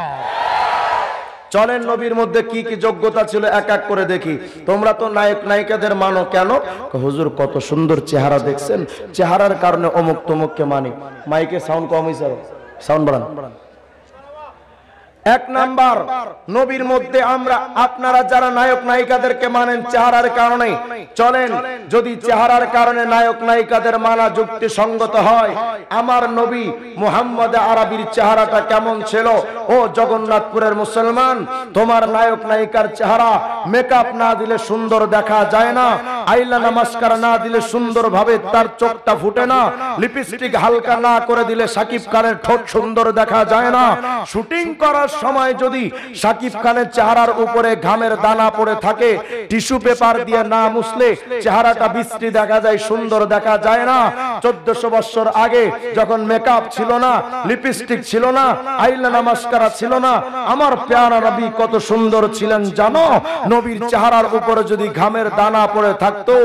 চলেন নবীর মধ্যে কি কি যোগ্যতা ছিল এক এক করে দেখি। তোমরা তো নায়ক নায়িকাদের মানো কেন? হুজুর কত সুন্দর চেহারা দেখছেন, চেহারার কারণে অমুক তমুককে মানি। মাইকে সাউন্ড কম হয়েছে, সাউন্ড বাড়ান। এক নাম্বার, নবীর মধ্যে আমরা আপনারা যারা নায়ক নায়িকাদেরকে মানেন চেহারার কারণে, চলেন যদি চেহারার কারণে নায়ক নায়িকাদের মানা যুক্তিসঙ্গত হয়, আমার নবী মুহাম্মদ আরবির চেহারাটা কেমন ছিল? ও জগন্নাথপুরের মুসলমান, তোমার নায়ক নায়িকার চেহারা মেকআপ না দিলে সুন্দর দেখা যায় না, আইলানা মাস্কারা না দিলে সুন্দরভাবে তার চোখটা ফুটে না, লিপস্টিক হালকা না করে দিলে শাকিব খানের ঠোঁট সুন্দর দেখা যায় না। শুটিং করার সময় যদি শাকিব খানের চেহারার উপরে ঘামের দানা পড়ে থাকে, টিস্যু পেপার দিয়ে না মুছলে চেহারাটা বিশ্রী দেখা যায়, সুন্দর দেখা যায় না। 1400 বছর আগে যখন মেকআপ ছিল না, লিপস্টিক ছিল না, আইলানা মাস্কারা ছিল না, আমার প্যারা নবী কত সুন্দর ছিলেন জানো? নবীর চেহারার উপরে যদি ঘামের দানা পড়ে থাকতো,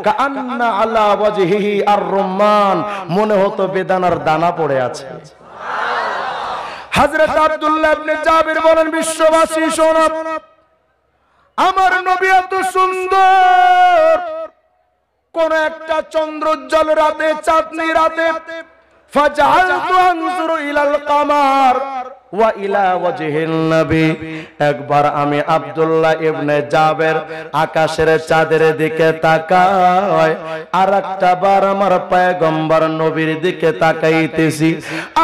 কাআন্না আলা ওয়াজহিহি আর-রুম্মান, মনে হতো বেদানার দানা পড়ে আছে। হযরত আব্দুল্লাহ ইবনে জাবির বলেন, বিশ্ববাসী শোনো, আমার নবী এত সুন্দর, কোন একটা চন্দ্রোজ্জ্বল রাতে, চাঁদনি রাতে, ফাজআলতু আনজুরু ইলাল কামার ওয়া ইলা ওয়াজহিন নবী, একবার আমি আব্দুল্লাহ ইবনে জাবের আকাশের চাঁদের দিকে তাকাই, আর একটা বার আমার পয়গম্বর নবীর দিকে তাকাইতেছি।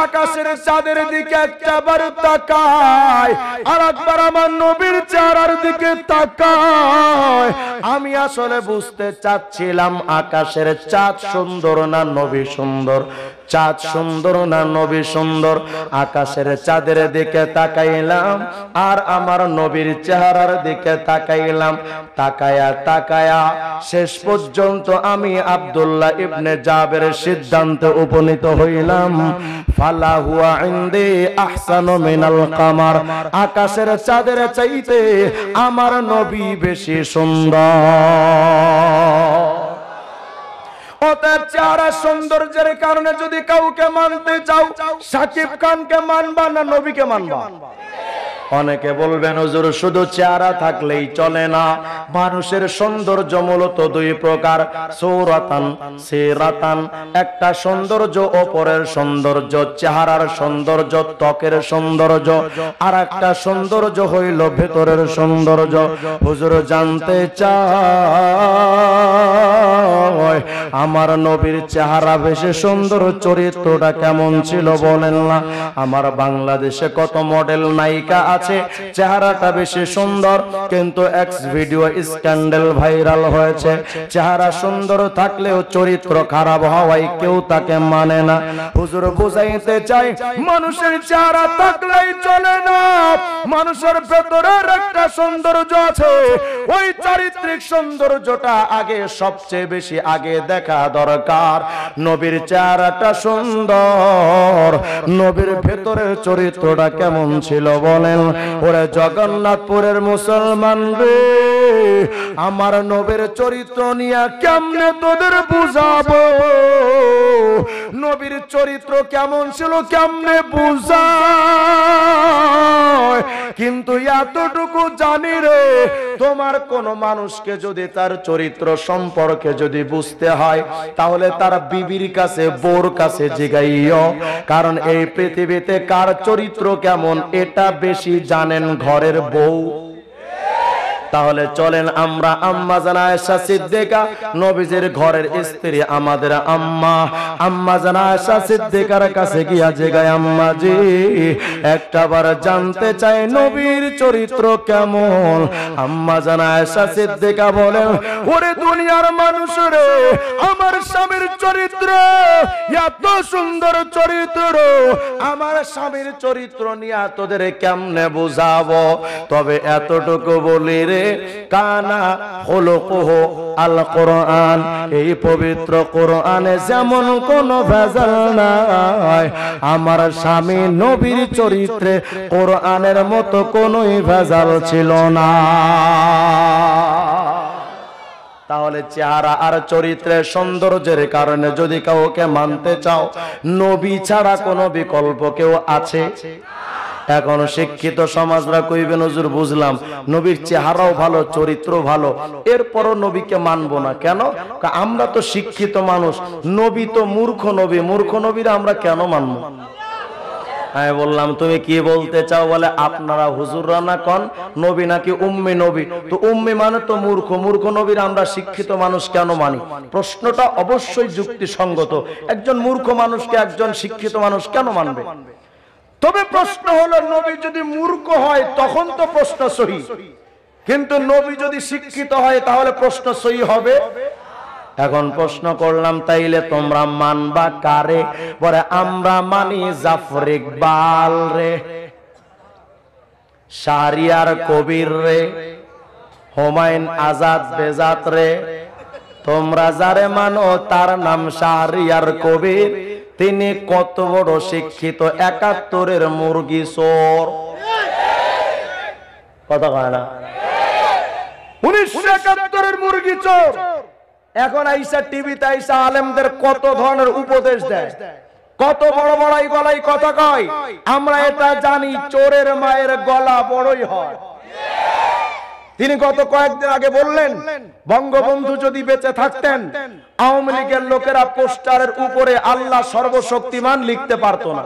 আকাশের চাঁদের দিকে একটা বার তাকাই, আর একবার আমার নবীর চেহারার দিকে তাকাই। আমি আসলে বুঝতে চাচ্ছিলাম আকাশের চাঁদ সুন্দর না নবী সুন্দর, চাঁদ সুন্দর না নবী সুন্দর। আকাশের চাঁদের দিকে তাকাইলাম আর আমার নবীর চেহারার দিকে তাকাইলাম, তাকায়া তাকায়া শেষ পর্যন্ত আমি আব্দুল্লাহ ইবনে জাবের সিদ্ধান্তে উপনীত হইলাম, ফালা হুয়া ইনদি আহসানু মিনাল কামার, আকাশের চাঁদের চাইতে আমার নবী বেশি সুন্দর। অতএব চেহারা সৌন্দর্যের কারণে যদি কাউকে মানতে চাও, শাকিব খানকে মানবা না নবীকে মানবা? অনেকে বলবেন হুজুর শুধু চেহারা থাকলেই চলে না, মানুষের সৌন্দর্য মূলত দুই প্রকার, সূরাতান সিরাতান, একটা সৌন্দর্য অপরের সৌন্দর্য, চেহারার সৌন্দর্য, ত্বকের সৌন্দর্য, আর একটা সৌন্দর্য হইল ভেতরের সৌন্দর্য। হুজুর জানতে চায় আমার নবীর চেহারা বেশি সুন্দর, চরিত্রটা কেমন ছিল বলেন না? আমার বাংলাদেশে কত মডেল নায়িকা আছে, চেহারাটা বেশি সুন্দর, কিন্তু এক্স ভিডিও স্ক্যান্ডাল ভাইরাল হয়েছে, চেহারা সুন্দর থাকলেও চরিত্র খারাপ হওয়ায় কেউ তাকে মানে না। হুজুর বুঝাইতে চাই মানুষের চেহারা থাকলেই চলে না, মানুষের ভেতরের একটা সৌন্দর্য আছে, ওই চারিত্রিক সৌন্দর্যটা আগে সবচেয়ে বেশি আগে দেখা দরকার। নবীর চেহারাটা সুন্দর, নবীর ভেতরের চরিত্রটা কেমন ছিল বলেন? ওরে জগন্নাথপুরের মুসলমান রে, আমার নবীর চরিত্র নিয়ে কেমনে তোদের বুঝাবো? নবীর চরিত্র কেমন ছিল কেমনে বুঝায়? কিন্তু এতটুকু জানি রে, তোমার কোন মানুষকে যদি তার চরিত্র সম্পর্কে যদি বুঝতে হয়, তাহলে তার বিবির কাছে, বউর কাছে জিগাইও, কারণ এই পৃথিবীতে কার চরিত্র কেমন এটা বেশি জানেন ঘরের বউ। তাহলে চলেন আমরা আম্মা জান আয়েশা সিদ্দিকা নবীজির ঘরের স্ত্রী আমাদের আম্মা জান আয়েশা সিদ্দিকার কাছে গিয়া জিগায় আম্মা জি একটাবার জানতে চাই নবীর চরিত্র কেমন। আম্মা জান আয়েশা সিদ্দিকা বলেন ওরে দুনিয়ার মানুষ রে আমার স্বামীর চরিত্র এত সুন্দর চরিত্র আমার স্বামীর চরিত্র নিয়ে তোদের কেমনে বুঝাবো তবে এতটুকু বলি রে কানা খুলুকুহু আল কোরআন এই পবিত্র কোরআনে যেমন কোনো ভেজাল নাই আমার স্বামী নবীর চরিত্রে কোরআনের মতো কোনোই ভেজাল ছিল না। তাহলে চেহারা আর চরিত্রের সৌন্দর্যের কারণে যদি কাউকে মানতে চাও নবী ছাড়া কোনো বিকল্প কেউ আছে? এখন শিক্ষিত সমাজরা কইবেন হুজুর বুঝলাম নবীর চেহারাও ভালো চরিত্র ভালো এরপরও নবীকে মানবো না কেন? আমরা তো শিক্ষিত মানুষ, নবী তো মূর্খ নবীরা আমরা কেন মানবো? আমি বললাম তুমি কি বলতে চাও? বলে আপনারা হুজুররা না কন নবী নাকি উম্মি নবী, তো উম্মি মানে তো মূর্খ নবীর আমরা শিক্ষিত মানুষ কেন মানি? প্রশ্নটা অবশ্যই যুক্তিসঙ্গত, একজন মূর্খ মানুষকে একজন শিক্ষিত মানুষ কেন মানবে? তবে প্রশ্ন হলো নবী যদি মূর্খ হয় তখন তো প্রশ্ন সহি, কিন্তু নবী যদি শিক্ষিত হয় তাহলে প্রশ্ন সহি হবে? এখন প্রশ্ন করলাম তাইলে তোমরা মানবা কারে? বলে আমরা মানি জাফর ইকবাল রে, শাহরিয়ার কবির রে, হুমায়ুন আজাদ বেজাত রে। তোমরা যারে মানো তার নাম শাহরিয়ার কবির, তিনি কত বড় শিক্ষিত, ৭১-এর মুরগি চোর। কথা কয় না? ১৯৭১-এর মুরগি চোর। এখন আইসা টিভিতে আইসা আলেমদের কত ধরনের উপদেশ দেয়, কত বড় বড়াই গলায় কথা কয়। আমরা এটা জানি চোরের মায়ের গলা বড়ই হয়। তিনি গত কয়েকদিন আগে বললেন বঙ্গবন্ধু যদি বেঁচে থাকতেন আওয়ামী লীগের লোকেরা পোস্টারের উপরে আল্লাহ সর্বশক্তিমান লিখতে পারতো না।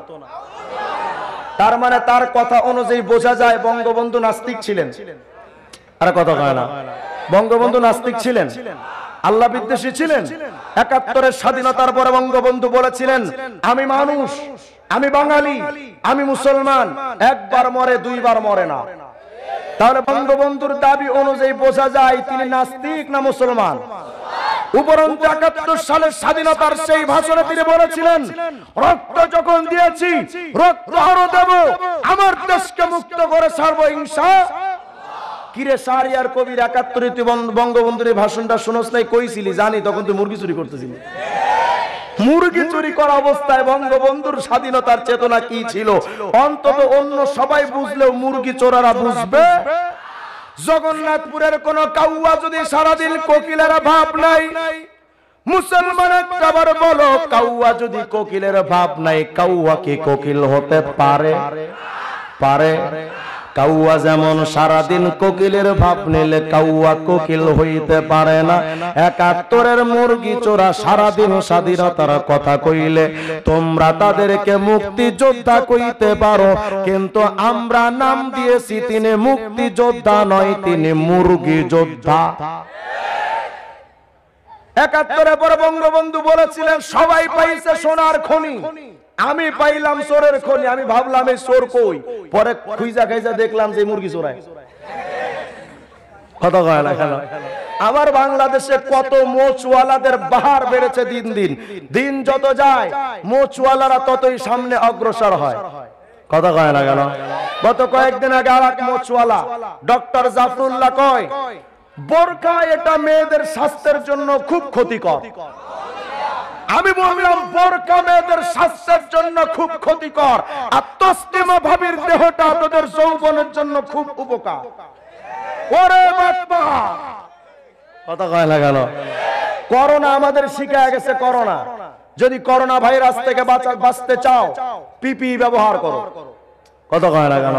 তার মানে তার কথা অনুযায়ী বোঝা যায় বঙ্গবন্ধু নাস্তিক ছিলেন। আর কথা কয় না? বঙ্গবন্ধু নাস্তিক ছিলেন, আল্লাহ বিদ্বেষী ছিলেন। ৭১-এর স্বাধীনতার পরে বঙ্গবন্ধু বলেছিলেন আমি মানুষ, আমি বাঙালি, আমি মুসলমান, একবার মরে দুইবার মরে না। তাহলে বঙ্গবন্ধুর দাবি অনুযায়ী বোঝা যায় তিনি নাস্তিক না মুসলমান? উপরন্তু ৭১ সালের স্বাধীনতার সেই ভাষণে তিনি বলেছিলেন রক্ত যখন দিয়েছি রক্ত আরো দেব, আমার দেশকে মুক্ত করে ছাড়বো ইনশাআল্লাহ। কিরে শাহরিয়ার কবির ৭১ তুই বঙ্গবন্ধুর ভাষণটা শুনস নাই? কইছিলি জানি, তখন তুই মুরগি চুরি করতেছিলি। মুরগি চুরি করা অবস্থায় বঙ্গবন্ধুর স্বাধীনতার চেতনা কি ছিল অন্তত অন্য সবাই বুঝলেও মুরগি চোরারা বুঝবে। জগন্নাথপুরের কোন কাউয়া যদি সারাদিন কোকিলের ভাব নাই, মুসলমানের আবার বলো কাউয়া যদি কোকিলের ভাব নাই, কাউয়া কি কোকিল হতে পারে? পারে? কাউয়া যেমন সারাদিন কোকিলের ভাব নিলে কাউয়া কোকিল হইতে পারে না। ৭১-এর মুরগি চোরা সারাদিন স্বাধীনতার কথা কইলে তোমরা তাদেরকে মুক্তিযোদ্ধা কইতে পারো, কিন্তু আমরা নাম দিয়েছি তিনি মুক্তিযোদ্ধা নয়, তিনি মুরগি যোদ্ধা। ৭১-এর পরে বঙ্গবন্ধু বলেছিলেন সবাই পাইছে সোনার খনি, আমি পাইলাম চোরের খনি। আমি ভাবলাম এই চোর কই, পরে খুঁজা খাইজা দেখলাম যে মুরগি চোরায়। কথা কয় না কেন? আবার বাংলাদেশে কত মোচওয়ালাদের বাহার বেড়েছে দিন দিন, দিন যত যায় মোচওয়ালারা ততই সামনে অগ্রসর হয়। কথা কয় না কেন? গত কয়েকদিন আগে আর এক মোচওয়ালা ডক্টর জাফরুল্লাহ কয় বোরকা এটা মেয়েদের স্বাস্থ্যের জন্য খুব ক্ষতিকর। আমি বললাম বোরকা মেয়েদের স্বাস্থ্যের জন্য খুব ক্ষতিকর, আর তসলিমা ভাবির দেহটা তাদের যৌবনের জন্য খুব উপকার। ওরে বাবা, কথা কয় না কেন? করোনা আমাদের শিখায় গেছে। করোনা, যদি করোনা ভাইরাস থেকে বাঁচতে চাও পিপি ব্যবহার করো। কথা কয় না কেন?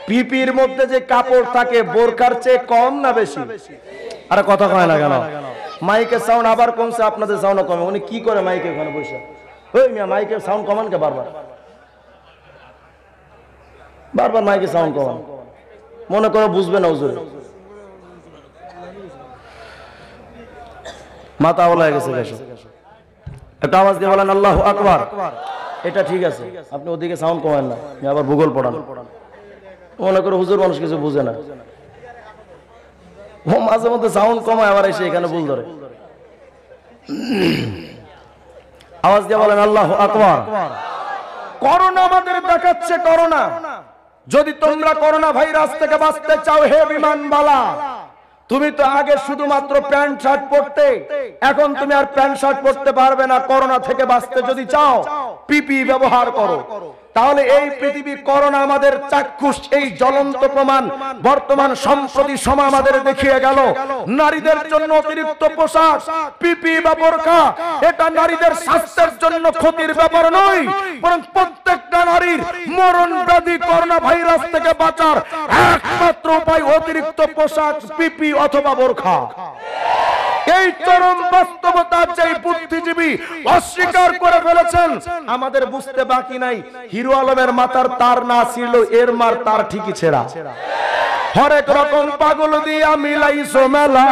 পিপির মধ্যে যে কাপড় থাকে বোরকার চেয়ে কম না বেশি? আরে কথা কয় না কেন? মাইকের সাউন্ড আবার কমছে, আপনাদের সাউন্ড কমে। উনি কি করে মাইকে ওখানে বসে? ওই মিয়া মাইকের সাউন্ড কমান কে? বারবার বারবার মাইকের সাউন্ড কমান, মনে করো বুঝবে না হুজুর। মাথা ওলায় গেছে একটা আওয়াজ দিয়ে বলেন আল্লাহু আকবার। এটা ঠিক আছে, আপনি ওদিকে সাউন্ড কমান না, আবার ভূগোল পড়ান। মনে করে হুজুর মানুষ কিছু বুঝে না, ও মাঝে মধ্যে সাউন্ড কমায় আবার এসে এখানে ভুল ধরে। আওয়াজ দিয়ে বলেন আল্লাহু আকবার। করোনা আমাদের দেখাচ্ছে করোনা। যদি তোমরা করোনা ভাইরাস থেকে বাঁচতে চাও হে বিমানবালা, তুমি তো আগে শুধুমাত্র প্যান্ট শার্ট পরতে, এখন তুমি আর প্যান্ট শার্ট পরতে পারবে না। করোনা থেকে বাঁচতে যদি চাও পিপি ব্যবহার করো। তাহলে এই পৃথিবী করোনা আমাদের চাক্ষুষ এই জ্বলন্ত প্রমাণ বর্তমান সম্প্রতি সময় আমাদের দেখিয়ে গেল। নারীদের জন্য অতিরিক্ত পোশাক পিপি বা বোরকা এটা নারীদের স্বাস্থ্যের জন্য ক্ষতির ব্যাপার নয়, বরং প্রত্যেকটা নারীর মরণ ব্যাধি করোনা ভাইরাস থেকে বাঁচার একমাত্র উপায় অতিরিক্ত পোশাক পিপি অথবা বোরকা। এই চরম বাস্তবতা যে বুদ্ধিজীবী অস্বীকার করে ফেলেছেন, আমাদের বুঝতে বাকি নাই হিরো আলমের মাথার তার না ছিল, এর মার তার ঠিকই ছেঁড়া। হরেক রকম পাগল দিয়া মিলাইছো মেলা,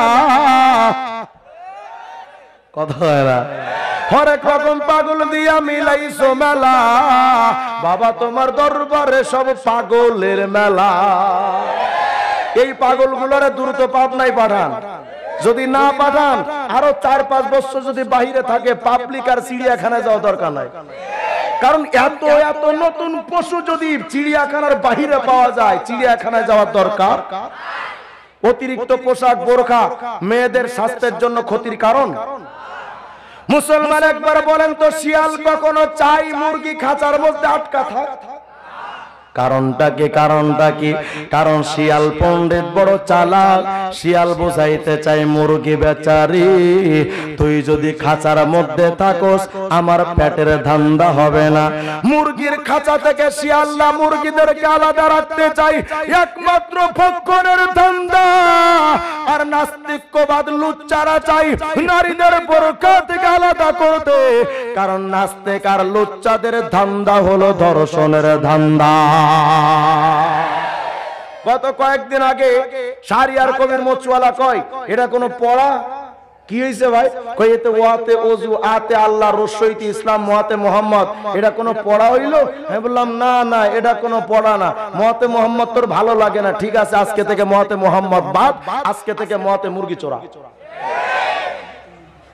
কথা হয় না, হরেক রকম পাগল দিয়া মিলাইছো মেলা, বাবা তোমার দরবারে সব পাগলের মেলা। এই পাগলগুলোরে দ্রুত পাবনায় পাঠান, যদি না পাঠান আরো 4-5 বছর যদি বাহিরে থাকে, পাবলিক আর চিড়িয়াখানায় যাওয়া দরকার নাই। কারণ এত এত নতুন পশু যদি চিড়িয়াখানার বাহিরে পাওয়া যায়, চিড়িয়াখানায় যাওয়ার দরকার। অতিরিক্ত পোশাক বোরকা মেয়েদের স্বাস্থ্যের জন্য ক্ষতির কারণ। মুসলমান একবার বলেন তো, শিয়াল কখনো চাই মুরগি খাঁচার মধ্যে আটকা থাক? কারণটা কি? কারণটা কি? কারণ শিয়াল পণ্ডিত বড় চালাক, শিয়াল বুঝাইতে চাই মুরগি বেচারি, তুই যদি খাঁচার মধ্যে থাকোস আমার পেটের ধান্দা হবে না। মুরগির খাঁচা থেকে শিয়ালরা মুরগিদেরকে আলাদা রাখতে চাই একমাত্র ভক্ষণের ধান্দা। আর নাস্তিকবাদ লুচ্চারা চাই নারীদের বোরকা থেকে আলাদা করতে, কারণ নাস্তিক আর লুচ্চাদের ধান্দা হলো ধর্ষণের ধান্দা। গত কয়েকদিন আগে শাহরিয়ার কবির মোচওয়ালা কয় এটা কোনো পড়া? কি হইছে ভাই? কই এতে ওয়াতে ওযু আতে আল্লাহ রসইতে ইসলাম মুহাতে মুহাম্মদ, এটা কোনো পড়া হইলো? আমি বললাম না না, এটা কোনো পড়া না। মুহাতে মুহাম্মদ তোর ভালো লাগে না, ঠিক আছে আজকে থেকে মুহাতে মুহাম্মদ বাদ, আজকে থেকে মুহাতে মুরগি চোরা।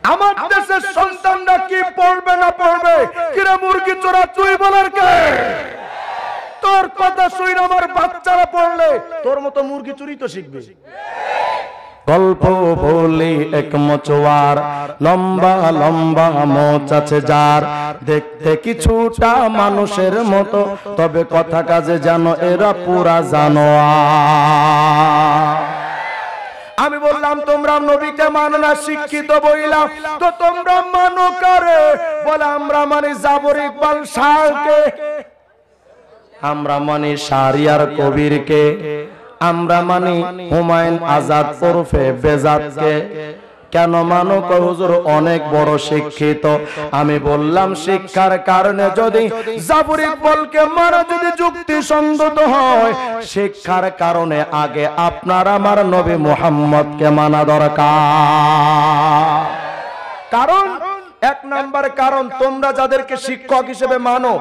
আমার দেশের সন্তানরা কি পড়বে না পড়বে? কিরে মুরগি চোরা তুই বলার কে? তোর কথা শুই আমার বাচ্চারা পড়লে তোর মতো মুরগি চুরি তো শিখবে। গল্প বলি এক মোচওয়ার, লম্বা লম্বা মোচ আছে যার, দেখতে কিছুটা মানুষের মতো, তবে কথা কাজে জানো এরা পুরা জানোয়ার। আমি বললাম তোমরা নবীকে মানো না, শিক্ষিত বইলা তো তোমরা মানো কারে? বলে আমরা মানি জাবর ইকবাল শাহকে, আমরা মানি শাহরিয়ার কবিরকে, আমরা মানি হুমায়ুন আজাদ ওরফে বেজাতকে। কেন মানো? কয় হুজুর অনেক বড় শিক্ষিত। আমি বললাম শিক্ষার কারণে যদি জাফর ইকবালকে মানা যদি যুক্তিসঙ্গত হয়, শিক্ষার কারণে আগে আপনার আমার নবী মুহাম্মদকে মানা দরকার। কারণ এক নাম্বার কারণ, তোমরা যাদেরকে শিক্ষক হিসেবে মানো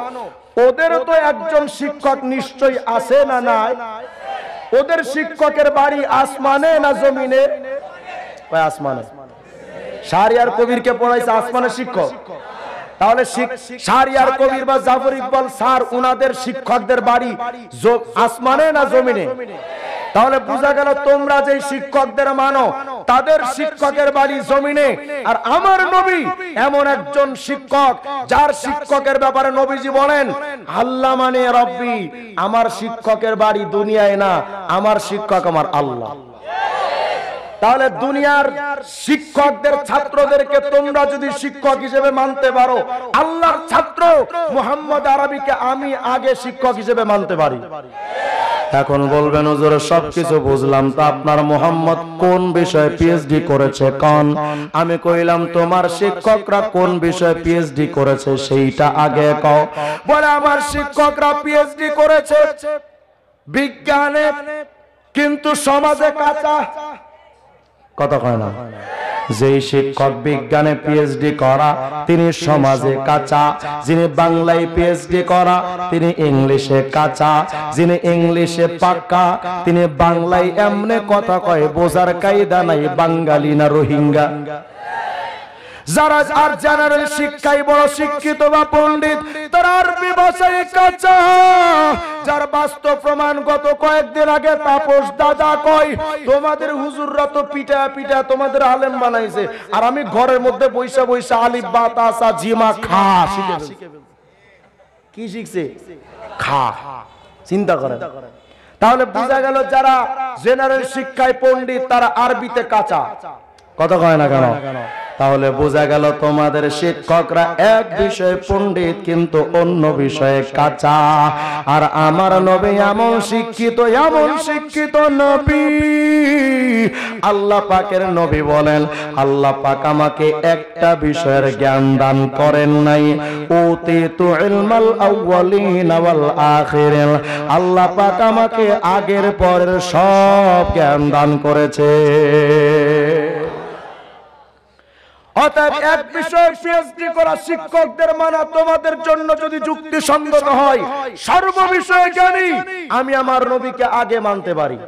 ওদের তো একজন শিক্ষক নিশ্চয়ই আছে না নাই? ওদের শিক্ষকের বাড়ি আসমানে না জমিনে? আসমানে। শাহরিয়ার কবিরকে পড়াইছে আসমানের শিক্ষক, তাহলে শাহরিয়ার কবির বা জাফর ইকবাল স্যার উনাদের শিক্ষকদের বাড়ি আসমানে না জমিনে? তাহলে বোঝা গেল তোমরা যে শিক্ষকদের মানো তাদের শিক্ষকের বাড়ি জমিনে, আর আমার নবী এমন একজন শিক্ষক যার শিক্ষকের ব্যাপারে নবীজি বলেন আল্লাহ মানে রব্বি, আমার শিক্ষকের বাড়ি দুনিয়ায় না, আমার শিক্ষক আমার আল্লাহ। তাহলে দুনিয়ার শিক্ষকদের ছাত্রদেরকে তোমরা যদি শিক্ষক হিসেবে মানতে পারো, আল্লাহর ছাত্র মুহাম্মদ আরবিকে আমি আগে শিক্ষক হিসেবে মানতে পারি। এখন বলবেন হুজুর সবকিছু বুঝলাম, তো আপনার মুহাম্মদ কোন বিষয়ে পিএইচডি করেছে কোন? আমি কইলাম তোমার শিক্ষকরা কোন বিষয়ে পিএইচডি করেছে সেইটা আগে কও। বলে আমার শিক্ষকরা পিএইচডি করেছে বিজ্ঞানে, কিন্তু সমাজে কাঁচা। কথা কয় না? যেই শিক্ষক বিজ্ঞানে পিএইচডি করা তিনি সমাজে কাঁচা, যিনি বাংলায় পিএইচডি করা তিনি ইংলিশে কাঁচা, যিনি ইংলিশে পাক্কা তিনি বাংলায় এমনে কথা কয় বোঝার কায়দা নাই বাঙালি না রোহিঙ্গা। যারা আর জেনারেল শিক্ষায় বড় শিক্ষিত বা পণ্ডিত তারা আরবি ভাষায় কাঁচা। যার বাস্তব প্রমাণ গত কয়েকদিন আগে তাপস দাদা কয় তোমাদের হুজুররা তো পিটা পিটা তোমাদের আলেম বানাইছে, আর আমি ঘরের মধ্যে বৈশা বৈশা আলিফ বা তা সা জিমা খা শিখে ফেলছি। কি শিখছে? খা। চিন্তা করেন। তাহলে বোঝা গেল যারা জেনারেল শিক্ষায় পণ্ডিত তারা আরবিতে কাঁচা। কথা কয় না কেন? তাহলে বোঝা গেল তোমাদের শিক্ষকরা এক বিষয়ে পণ্ডিত কিন্তু অন্য বিষয়ে কাঁচা। আর আমার নবী এমন শিক্ষিত নবী, আল্লাহ পাকের নবী বলেন আল্লাহ পাক আমাকে একটা বিষয়ের জ্ঞান দান করেন নাই, উতিতু ইলমাল আউয়ালিন ওয়াল আখিরিন, আল্লাহ পাক আমাকে আগের পরের সব জ্ঞান দান করেছে। অতএব এক বিষয়ে পিএইচডি করা শিক্ষকদের মানা তোমাদের জন্য যদি যুক্তিসঙ্গত হয়, সর্ব বিষয়ে জ্ঞানী আমি আমার নবীকে আগে মানতে পারি।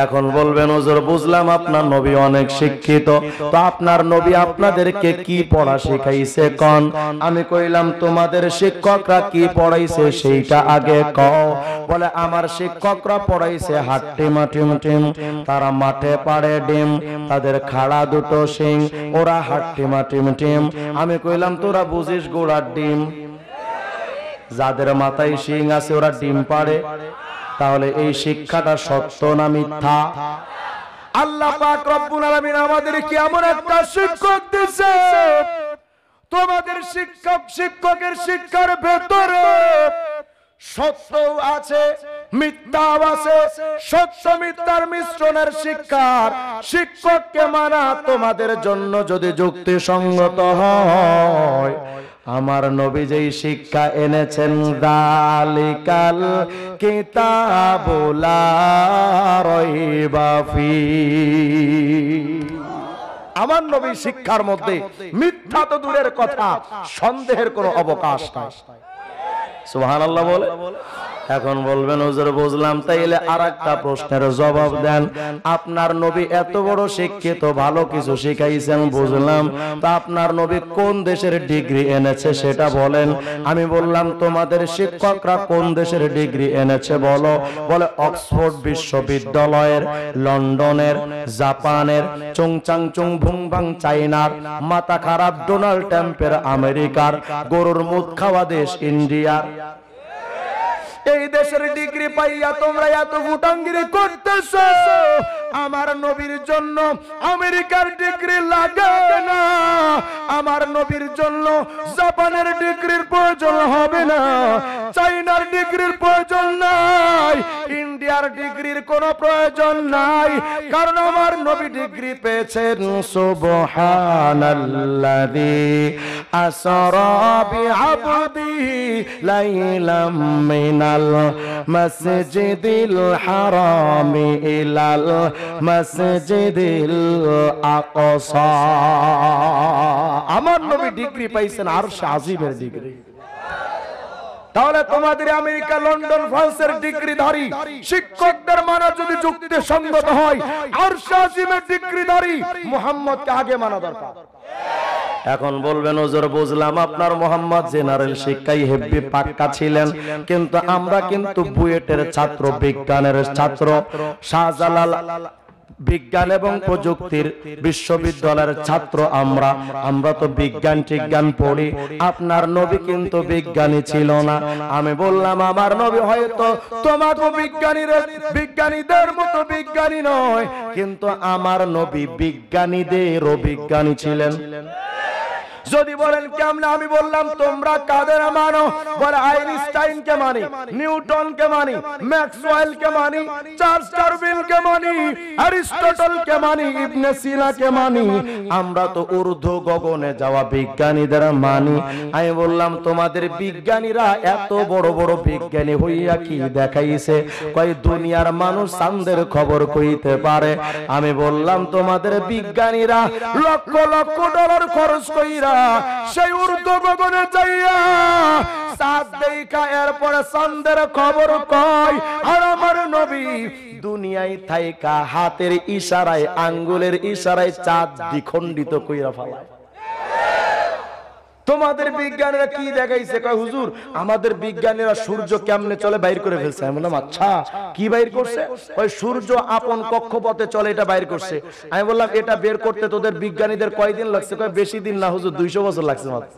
এখন বলবেন হুজুর বুঝলাম আপনার নবী অনেক শিক্ষিত, তো আপনার নবী আপনাদেরকে কি পড়া শিখাইছে কোন? আমি কইলাম তোমাদের শিক্ষকরা কি পড়াইছে সেইটা আগে কও। বলে আমার শিক্ষকরা পড়াইছে হাট্টি মাটিম টিম, তারা মাঠে পাড়ে ডিম, তাদের খাড়া দুটো শিং, ওরা হাট্টি মাটিম টিম। আমি কইলাম তোরা বুঝিস গোড়ার ডিম, যাদের মাথায় শিং আছে ওরা ডিম পাড়ে। তাহলে এই শিক্ষাটা সত্য না মিথ্যা? আল্লাহ পাক রব্বুল আলামিন আমাদেরকে এমন একটা শিক্ষক দিয়েছে, তোমাদের শিক্ষকের শিক্ষার ভেতরে সত্য আছে মিথ্যাও আছে, সত্য মিথ্যার মিশ্রণের শিক্ষার শিক্ষককে মানা তোমাদের জন্য যদি যুক্তিসঙ্গত হয়, আমার নবী যেই শিক্ষা এনেছেন যালিকাল কিতাবুল লা রাইবা ফি, আমার নবীর শিক্ষার মধ্যে মিথ্যা তো দূরের কথা সন্দেহের কোনো অবকাশ নাই। সুবহানাল্লাহ বলে। এখন বলবেন হুজুর বুঝলাম, তাইলে আরেকটা প্রশ্নের জবাব দেন। আপনার নবী এত বড় শিক্ষিত, ভালো কিছু শিখাইছেন বুঝলাম, তা আপনার নবী কোন দেশের ডিগ্রি এনেছে সেটা বলেন। আমি বললাম তোমাদের শিক্ষকরা কোন দেশের ডিগ্রি এনেছে বলো। বলে অক্সফোর্ড বিশ্ববিদ্যালয়ের, লন্ডনের, জাপানের, চংচাং চুং ভুংবাং চাইনার, মাথা খারাপ ডোনাল্ড ট্রাম্পের আমেরিকার, গরুর মুখ খাওয়া দেশ ইন্ডিয়ার। এই দেশের ডিগ্রি পাইয়া তোমরা এত ফুটাঙ্গিরি করতেছো। আমার নবীর জন্য আমেরিকার ডিগ্রি লাগে না, আমার নবীর জন্য জাপানের ডিগ্রির প্রয়োজন হবে না, চাইনার ডিগ্রির প্রয়োজন নাই, ইন্ডিয়ার ডিগ্রির কোনো প্রয়োজন নাই, কারণ আমার নবী ডিগ্রি পেয়েছেন সুবহানাল্লাযী আসরা বিআবদিহি লাইলাম মিনাল মসজিদিল হারামি ইলাল মসজিদিল আকসা। আমার নবী ডিগ্রি পাইছেন আরশ আজিমের ডিগ্রি। তাহলে তোমাদের আমেরিকা, লন্ডন, ফ্রান্সের ডিগ্রিধারী শিক্ষকদের মানা যদি যুক্তিসঙ্গত হয়, আরশ আজিমের ডিগ্রিধারী মুহাম্মদকে আগে মানা দরকার। এখন বলবেন হুজুর বুঝলাম আপনার মোহাম্মদ জেনারেল শিক্ষায় হেভি পাক্কা ছিলেন, কিন্তু আমরা কিন্তু বুয়েটের ছাত্র, বিজ্ঞানের ছাত্র, শাহজালাল বিজ্ঞান এবং প্রযুক্তির বিশ্ববিদ্যালয়ের ছাত্র, আমরা তো বিজ্ঞান টিজ্ঞান পড়ি। আপনার নবী কিন্তু বিজ্ঞানী ছিল না। আমি বললাম আমার নবী হয়তো তোমাকে বিজ্ঞানীদের মতো বিজ্ঞানী নয়, কিন্তু আমার নবী বিজ্ঞানীদেরও বিজ্ঞানী ছিলেন। যদি বলেন কেমনে, আমি বললাম তোমরা কাদের মানো? বলে আইনস্টাইন কে মানি, নিউটন কে মানি, ম্যাক্সওয়েল কে মানি, চার্লস ডারউইন কে মানি, অ্যারিস্টটল কে মানি, ইবনে সিনা কে মানি। আমরা তো ঊর্ধ্ব গগনে যাওয়া বিজ্ঞানীদের মানি। আমি বললাম তোমাদের বিজ্ঞানীরা এত বড় বড় বিজ্ঞানী হইয়া কি দেখাইছে? কয় দুনিয়ার মানুষ চাঁদের খবর কইতে পারে। আমি বললাম তোমাদের বিজ্ঞানীরা লক্ষ লক্ষ ডলার খরচ কইরা সেই ঊর্ধ্ব গগনে যাইয়া চাঁদ দেখা এরপরে চাঁদের খবর কয়। আর আমার নবী দুনিয়ায় থাইকা হাতের ইশারায়, আঙ্গুলের ইশারায় চাঁদ দ্বিখণ্ডিত কইরা ফেলায়। তোমাদের বিজ্ঞানীরা কি দেখাইছে? কয় হুজুর আমাদের বিজ্ঞানীরা সূর্য কেমনে চলে বাইর করে ফেলছে। আমি বললাম আচ্ছা কি বাইর করছে? ওই সূর্য আপন কক্ষপথে চলে এটা বাইর করছে। আমি বললাম এটা বের করতে তোদের বিজ্ঞানীদের কয়দিন লাগছে? কয় বেশি দিন না হুজুর, 200 বছর লাগছে মাত্র।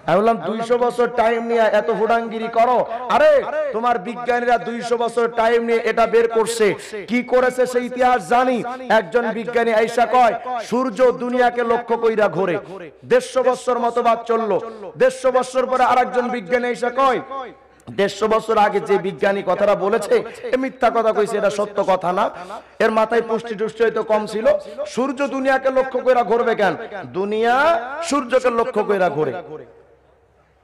আমি বললাম 200 বছর টাইম নিয়ে এত ফুটাঙ্গিরি করো? আরে তোমার বিজ্ঞানীরা 200 বছর টাইম নিয়ে এটা বের করছে। কি করেছে সেই ইতিহাস জানি। একজন বিজ্ঞানী আইসা কয় সূর্য দুনিয়াকে লক্ষ্য কইরা ঘোরে। 150 বছর মতবাদ চললো। 150 বছর পরে আরেকজন বিজ্ঞানী আইসা কয় 150 বছর আগে যে বিজ্ঞানী কথাটা বলেছে এ মিথ্যা কথা কইছে, এটা সত্য কথা না। এর মাথায় পুষ্টি টুষ্টি হয়তো কম ছিল। সূর্য দুনিয়াকে লক্ষ্য কইরা ঘুরবে কেন? দুনিয়া সূর্যকে লক্ষ্য কইরা ঘোরে।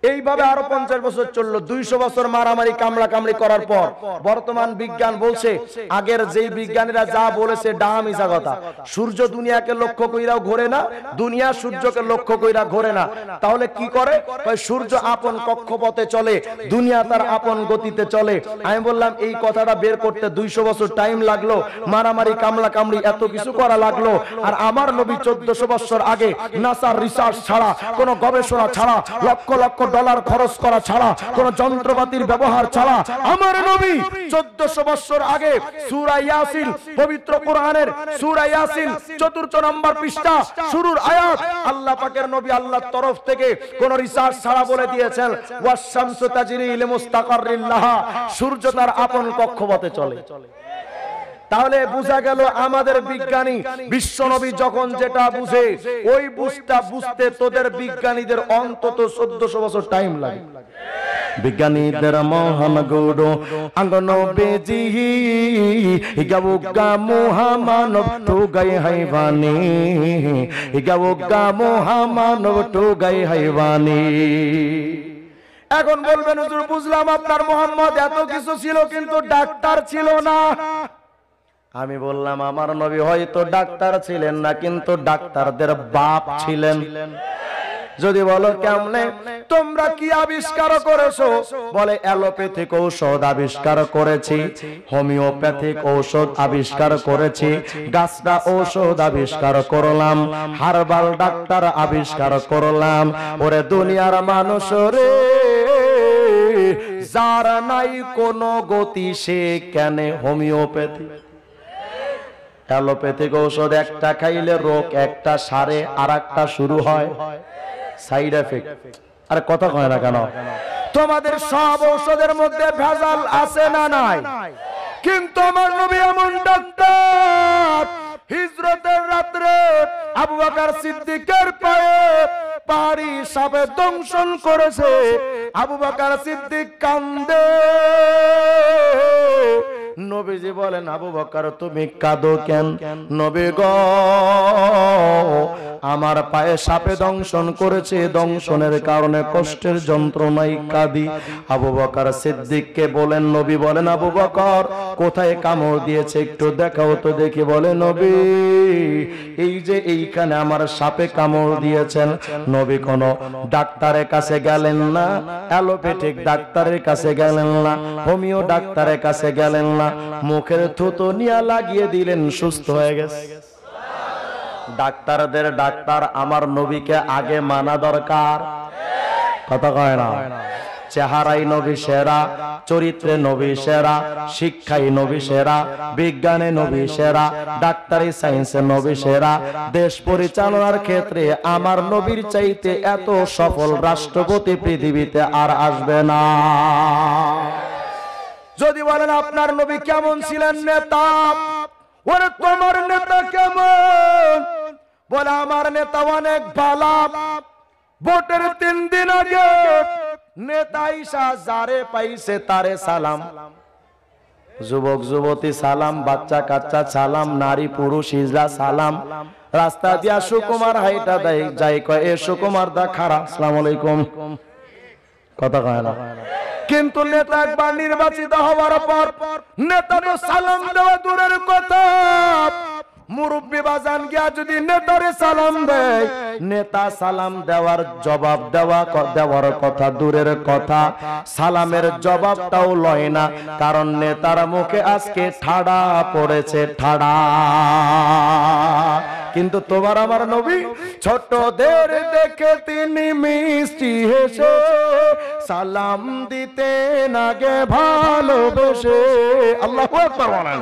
এইভাবে আরো 50 বছর চললো। 200 বছর মারামারি কামড়া কামড়ি করার পর বর্তমান বিজ্ঞান বলছে আগের যেই বিজ্ঞানীরা যা বলেছে ডাহা মিছা কথা। সূর্য দুনিয়াকে লক্ষ্য কইরাও ঘোরে না, দুনিয়া সূর্যকে লক্ষ্য কইরা ঘোরে না। তাহলে কি করে? সূর্য আপন কক্ষপথে চলে, দুনিয়া তার আপন গতিতে চলে। আমি বললাম এই কথাটা বের করতে 200 বছর টাইম লাগলো, মারামারি কামলা কামড়ি এত কিছু করা লাগলো। আর আমার নবী 1400 বছর আগে নাসার রিসার্চ ছাড়া, কোন গবেষণা ছাড়া, লক্ষ লক্ষ ডলার খরচ করা ছাড়া, কোন যন্ত্রপাতির ব্যবহার ছাড়া আমার নবী 1400 বছর আগে সূরা ইয়াসিন, পবিত্র কোরআনের সূরা ইয়াসিন 4 নম্বর পৃষ্ঠা শুরুর আয়াত, আল্লাহ পাকের নবী আল্লাহর তরফ থেকে কোন রিসার্চ ছাড়া বলে দিয়েছেন ওয়াশ-শামসু তাজরি লিমুস্তাকাররিন লাহা, সূর্য তার আপন কক্ষপথে চলে। তাহলে বোঝা গেল আমাদের বিজ্ঞানী বিশ্বনবী যখন যেটা বুঝে ওই বুঝতে তোদের বিজ্ঞানীদের অন্তত 1400 বছর টাইম লাগে। বিজ্ঞানীদের মহান গৌড় আঙ্গন বেজি ইগাবুগা মহামানব ঠুগাই হাইবানি, ইগাবুগা মহামানব ঠুগাই হাইবানি। এখন বলবেন হুজুর বুঝলাম আপনার মোহাম্মদ এত কিছু ছিল কিন্তু ডাক্তার ছিল না। আমি বললাম আমার নবী হয়তো ডাক্তার ছিলেন না কিন্তু ডাক্তারদের বাপ ছিলেন। যদি বলো কেমনে? তোমরা কি আবিষ্কার করেছো? বলে অ্যালোপ্যাথিক ঔষধ আবিষ্কার করেছি, হোমিওপ্যাথিক ঔষধ আবিষ্কার করেছি, গাছটা ঔষধ আবিষ্কার করলাম, হার্বাল ডাক্তার আবিষ্কার করলাম। ওরে দুনিয়ার মানুষ রে, যার নাই কোনো গতি সে কেন হোমিওপ্যাথি? অ্যালোপ্যাথিক ঔষধ একটা খাইলে রোগ একটা সারে আর একটা শুরু হয়, সাইড এফেক্ট। আর কথা কয় না কেন? তোমাদের সব ঔষধের মধ্যে ভেজাল আছে না নাই? কিন্তু আমার নবী এমন ডাক্তার, হিজরতের রাত্রে আবু বকর সিদ্দিকের পায়ে পাহাড়ি সাপে দংশন করেছে। আবু বকর সিদ্দিক কান্দে। নবীজি বলেন আবু বকর তুমি কাঁদো কেন? নবী গো আমার পায়ে সাপে দংশন করেছে, দংশনের কারণে কষ্টের যন্ত্রণায় কাঁদি। আবু বকর সিদ্দিককে বলেন, নবী বলেন আবু বকর কোথায় কামড় দিয়েছে একটু দেখাও তো দেখি। বলে নবী এই যে এইখানে আমার সাপে কামড় দিয়েছেন। নবী কোনো ডাক্তারের কাছে গেলেন না, অ্যালোপ্যাথিক ডাক্তারের কাছে গেলেন না, হোমিও ডাক্তারের কাছে গেলেন না, মুখের থুতু নিয়ে লাগিয়ে দিলেন, সুস্থ হয়ে গেছে। ডাক্তারদের ডাক্তার আমার নবীকে আগে মানা দরকার। কথা কয় না? চেহারাই নবী সেরা, চরিত্রে নবী সেরা, শিক্ষাই নবী সেরা, বিজ্ঞানে নবী সেরা, ডাক্তারি সায়েন্সে নবী সেরা। দেশ পরিচালনার ক্ষেত্রে আমার নবীর চাইতে এত সফল রাষ্ট্রপতি পৃথিবীতে আর আসবে না। যদি বলেন আপনার নবী কেমন ছিলেন? নেতা। ওরে তোমার নেতা কেমন? বলে আমার নেতা অনেক ভালো। ভোটের 3 দিন আগে নেতা ইসা যারে পাইছে তারে সালাম, যুবক যুবতী সালাম, বাচ্চা কাচ্চা সালাম, নারী পুরুষ ইজলা সালাম। রাস্তা দিয়া সুকুমার হাইটা দেয় যাই কয় এ সুকুমার দা খারা আসসালামু আলাইকুম, কথা কয় না। কিন্তু নেতা একবার নির্বাচিত হওয়ার পর নেতা তো সালাম দেওয়া দূরের কথা, মুরব্বী বাজান গিয়া যদি নেতারে সালাম দেয়, নেতা সালাম দেওয়ার জবাব দেওয়ার কথা দূরের কথা, সালামের জবাবটাও লয় না, কারণ নেতার মুখে আজকে ঠাড়া পড়েছে, ঠাড়া। কিন্তু তোমার আমার নবী ছোটদের দেখে তিনি মিষ্টি হেসে সালাম দিতেন আগে ভালোবেসে। আল্লাহু আকবার বলেন।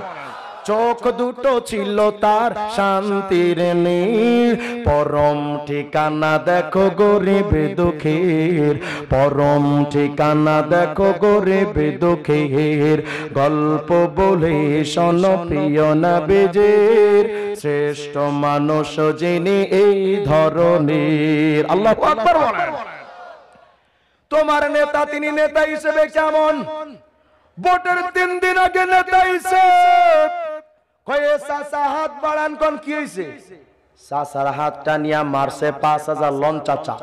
চোখ দুটো ছিল তার শান্তির নীড়, পরম ঠিকানা দেখো গরিব দুঃখীর, পরম ঠিকানা দেখো গরিব দুঃখীর। গল্প বলে শোনো প্রিয় নবীজির, শ্রেষ্ঠ মানুষ যিনি এই ধরনের। আল্লাহু আকবার বলেন। তোমার নেতা তিনি নেতা হিসেবে কেমন? ভোটের 3 দিন আগে নেতা হিসেবে কয়ে চাচা হাত বাড়ান, কোন কি হইছে? চাচার হাতটা নিয়া মারছে 5000 লন চাচা।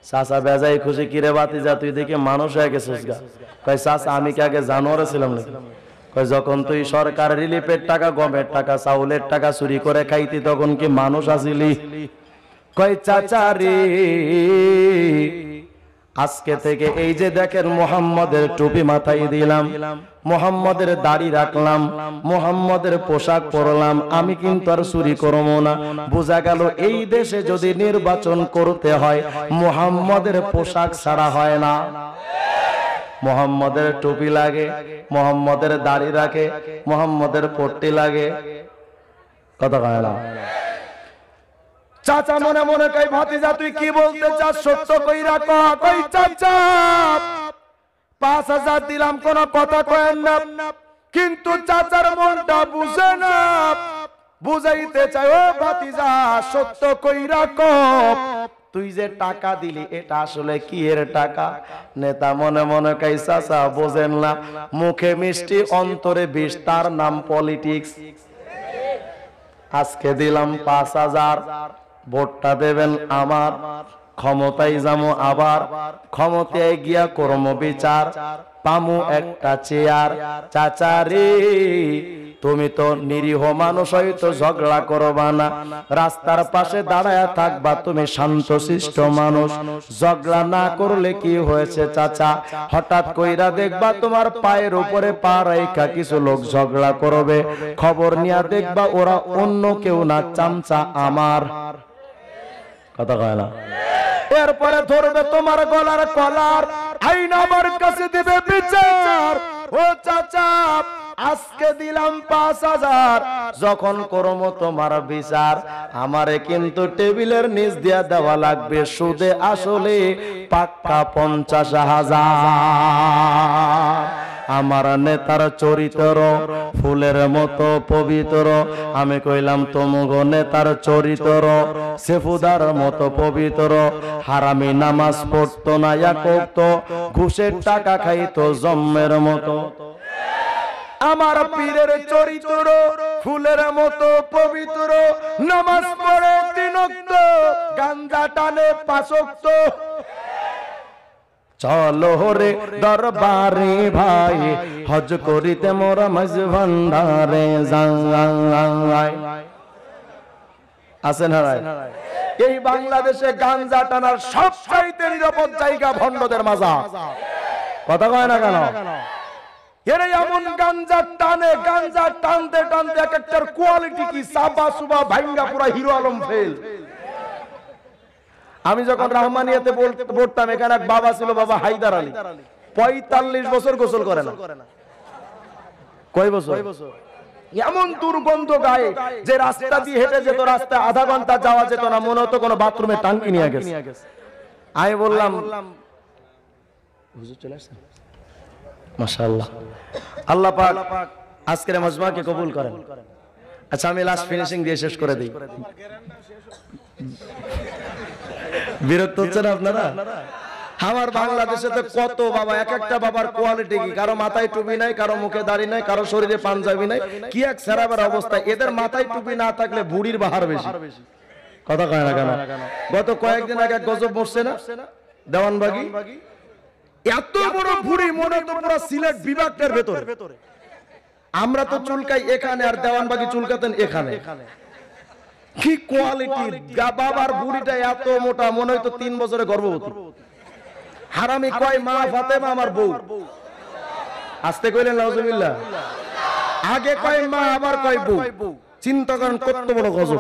চাচা বেজাই খুশি, কিরে বাতিজা তুই দেখি মানুষ হয়ে গেছিস গা। কয় চাচা আমি কি আগে জানোয়ার ছিলাম নাকি? কয় যখন তুই সরকার রিলিফের টাকা, গমের টাকা, চাউলের টাকা চুরি করে খাইতি তখন কি মানুষ আছিলি? কয় চাচা রে আজকে থেকে এই যে দেখেন মুহাম্মাদের টুপি মাথায় দিলাম, মুহাম্মাদের দাড়ি রাখলাম, মুহাম্মাদের পোশাক পরলাম, আমি কিন্তু আর চুরি করব না। বোঝা গেল এই দেশে যদি নির্বাচন করতে হয় মুহাম্মাদের পোশাক ছাড়া হয় না। মুহাম্মাদের টুপি লাগে, মুহাম্মাদের দাড়ি রাখে, মুহাম্মাদের পট্টি লাগে, কথা কয় না। চাচা মনে মনে কই ভাতিজা তুই কি বলতে চাস, সত্য কইরা কহ। কই চাচা 5000 দিলাম, কোন কথা কয়েন না। কিন্তু চাচার মনটা বুঝে না, বুঝাইতে চাই ও ভাতিজা সত্য কইরা কহ তুই যে টাকা দিলি এটা আসলে কি এর টাকা? নেতা মনে মনে কই চাচা বোঝেন না, মুখে মিষ্টি অন্তরে বিষ, তার নাম পলিটিক্স। আজকে দিলাম 5000, ভোটটা দেবেন আমার, ক্ষমতায় যাবো আবার, ক্ষমতায় গিয়া কর্ম বিচার, পামু একটা চেয়ার। চাচা রে তুমি তো নিরীহ মানুষ, হয়তো ঝগড়া করবা না, রাস্তার পাশে দাঁড়ায় থাকবা, তুমি শান্তশিষ্ট মানুষ, ঝগড়া না করলে কি হয়েছে চাচা? হঠাৎ কইরা দেখবা তোমার পায়ের উপরে পা রাইখা কিছু লোক ঝগড়া করবে, খবর নিয়ে দেখবা ওরা অন্য কেউ না, চামচা আমার, কথা কয় না। এরপরে ধরবে তোমার গলার কলার, আইন আমার কাছে দিবে বিচার। ও চাচা আজকে দিলাম 5000, যখন করবো তোমার বিচার আমারে কিন্তু টেবিলের নিচ দিয়া দেওয়া লাগবে সুদে আসলে পাক্কা 50,000। আমার নেতার চরিত্র ফুলের মতো পবিত্র, আমি কইলাম তোমগো নেতার চরিত্র সেফুদার মতো পবিত্র। হারামি নামাজ পড়তো না, একতো ঘুষের টাকা খাইতো জম্মের মতো। আমার পীরের চরিত্র ফুলের মতো পবিত্র, নামাজ পড়ে 3 ওয়াক্ত, গাঞ্জা টানে 5 ওয়াক্ত। চলো রে দরবারে ভাই, হজ করিতে মোরা মাঝ ভান্ডারে যাই। আছেন হারাই এই বাংলাদেশে গাঞ্জা টানার সবচাইতে নিরাপদ জায়গা ভণ্ডদের মাজার, কথা কয় না কেন? এরা এমন গাঞ্জা টানে, গাঞ্জা টানতে টানতে এক একটার কোয়ালিটি কি সাবা সুবা ভাঙ্গা পুরা হিরো আলম ফেল। আমি যখন রহমানিয়াতে পড়তাম এখানে এক বাবা ছিল, বাবা হায়দার আলী, 45 বছর গোসল করে না। কয় বছর? এমন দুর্গন্ধ গায়ে যে রাস্তা দিয়ে হেঁটে যেত, রাস্তায় আধা ঘন্টা যাওয়া যেত না, মনে হতো কোনো বাথরুমে টাঙ্কি নিয়ে গেছে। আমি বললাম হুজুর চলে আসছেন, মাশাআল্লাহ, আল্লাহ পাক আজকের মজমাকে কবুল করেন। আচ্ছা আমি লাস্ট ফিনিশিং দিয়ে শেষ করে দিই। বিরক্ত হচ্ছেন আপনারা? আমার বাংলাদেশে তো কত বাবা, এক একটা বাবার কোয়ালিটি কি, কারো মাথায় টুপি নাই, কারো মুখে দাড়ি নাই, কারো শরীরে পাঞ্জাবি নাই, কি এক সেরাবের অবস্থা। এদের মাথায় টুপি না থাকলে বুড়ির বাহার বেশি। কথা কয় না কেন? গত কয়েকদিন আগে গজব বসছে না দেওয়ানবাগি, এত বড় বুড়ি, মনে তো পুরো সিলেট বিভাগের ভেতরে। আমরা তো চুলকাই এখানে, আর দেওয়ানবাগি চুলকাতেন এখানে। কি কোয়ালিটি! বাবার বুড়িটা এত মোটা, মনে হয়তো 3 বছরে গর্ভবতী। হারামি কয় মা ফাতেমা আমার বউ, আস্তে কইলেন নাউজুবিল্লাহ। আগে কয় মা, আবার কয় বউ। চিন্তা করেন কত বড় গজব।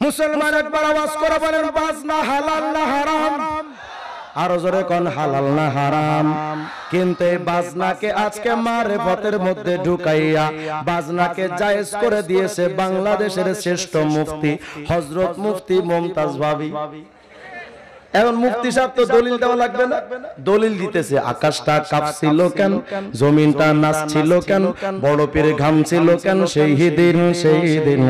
মুসলমান একবার আওয়াজ করে বলেন, বাজনা হালাল না হারাম? আরো জোরে কোন হালাল না হারাম? কিন্তু এই বাজনাকে আজকে মারেফতের মধ্যে ঢুকাইয়া বাজনাকে জায়েজ করে দিয়েছে বাংলাদেশের শ্রেষ্ঠ মুফতি হযরত মুফতি মুমতাজ ভাবি। এখন মুফতি সাহেব তো দলিল দেওয়া লাগবে না, দলিল দিতেছে। আকাশটা কাঁপছিল কেন, জমিনটা নাচছিল কেন, বড় পীর ঘামছিল কেন, সেই দিন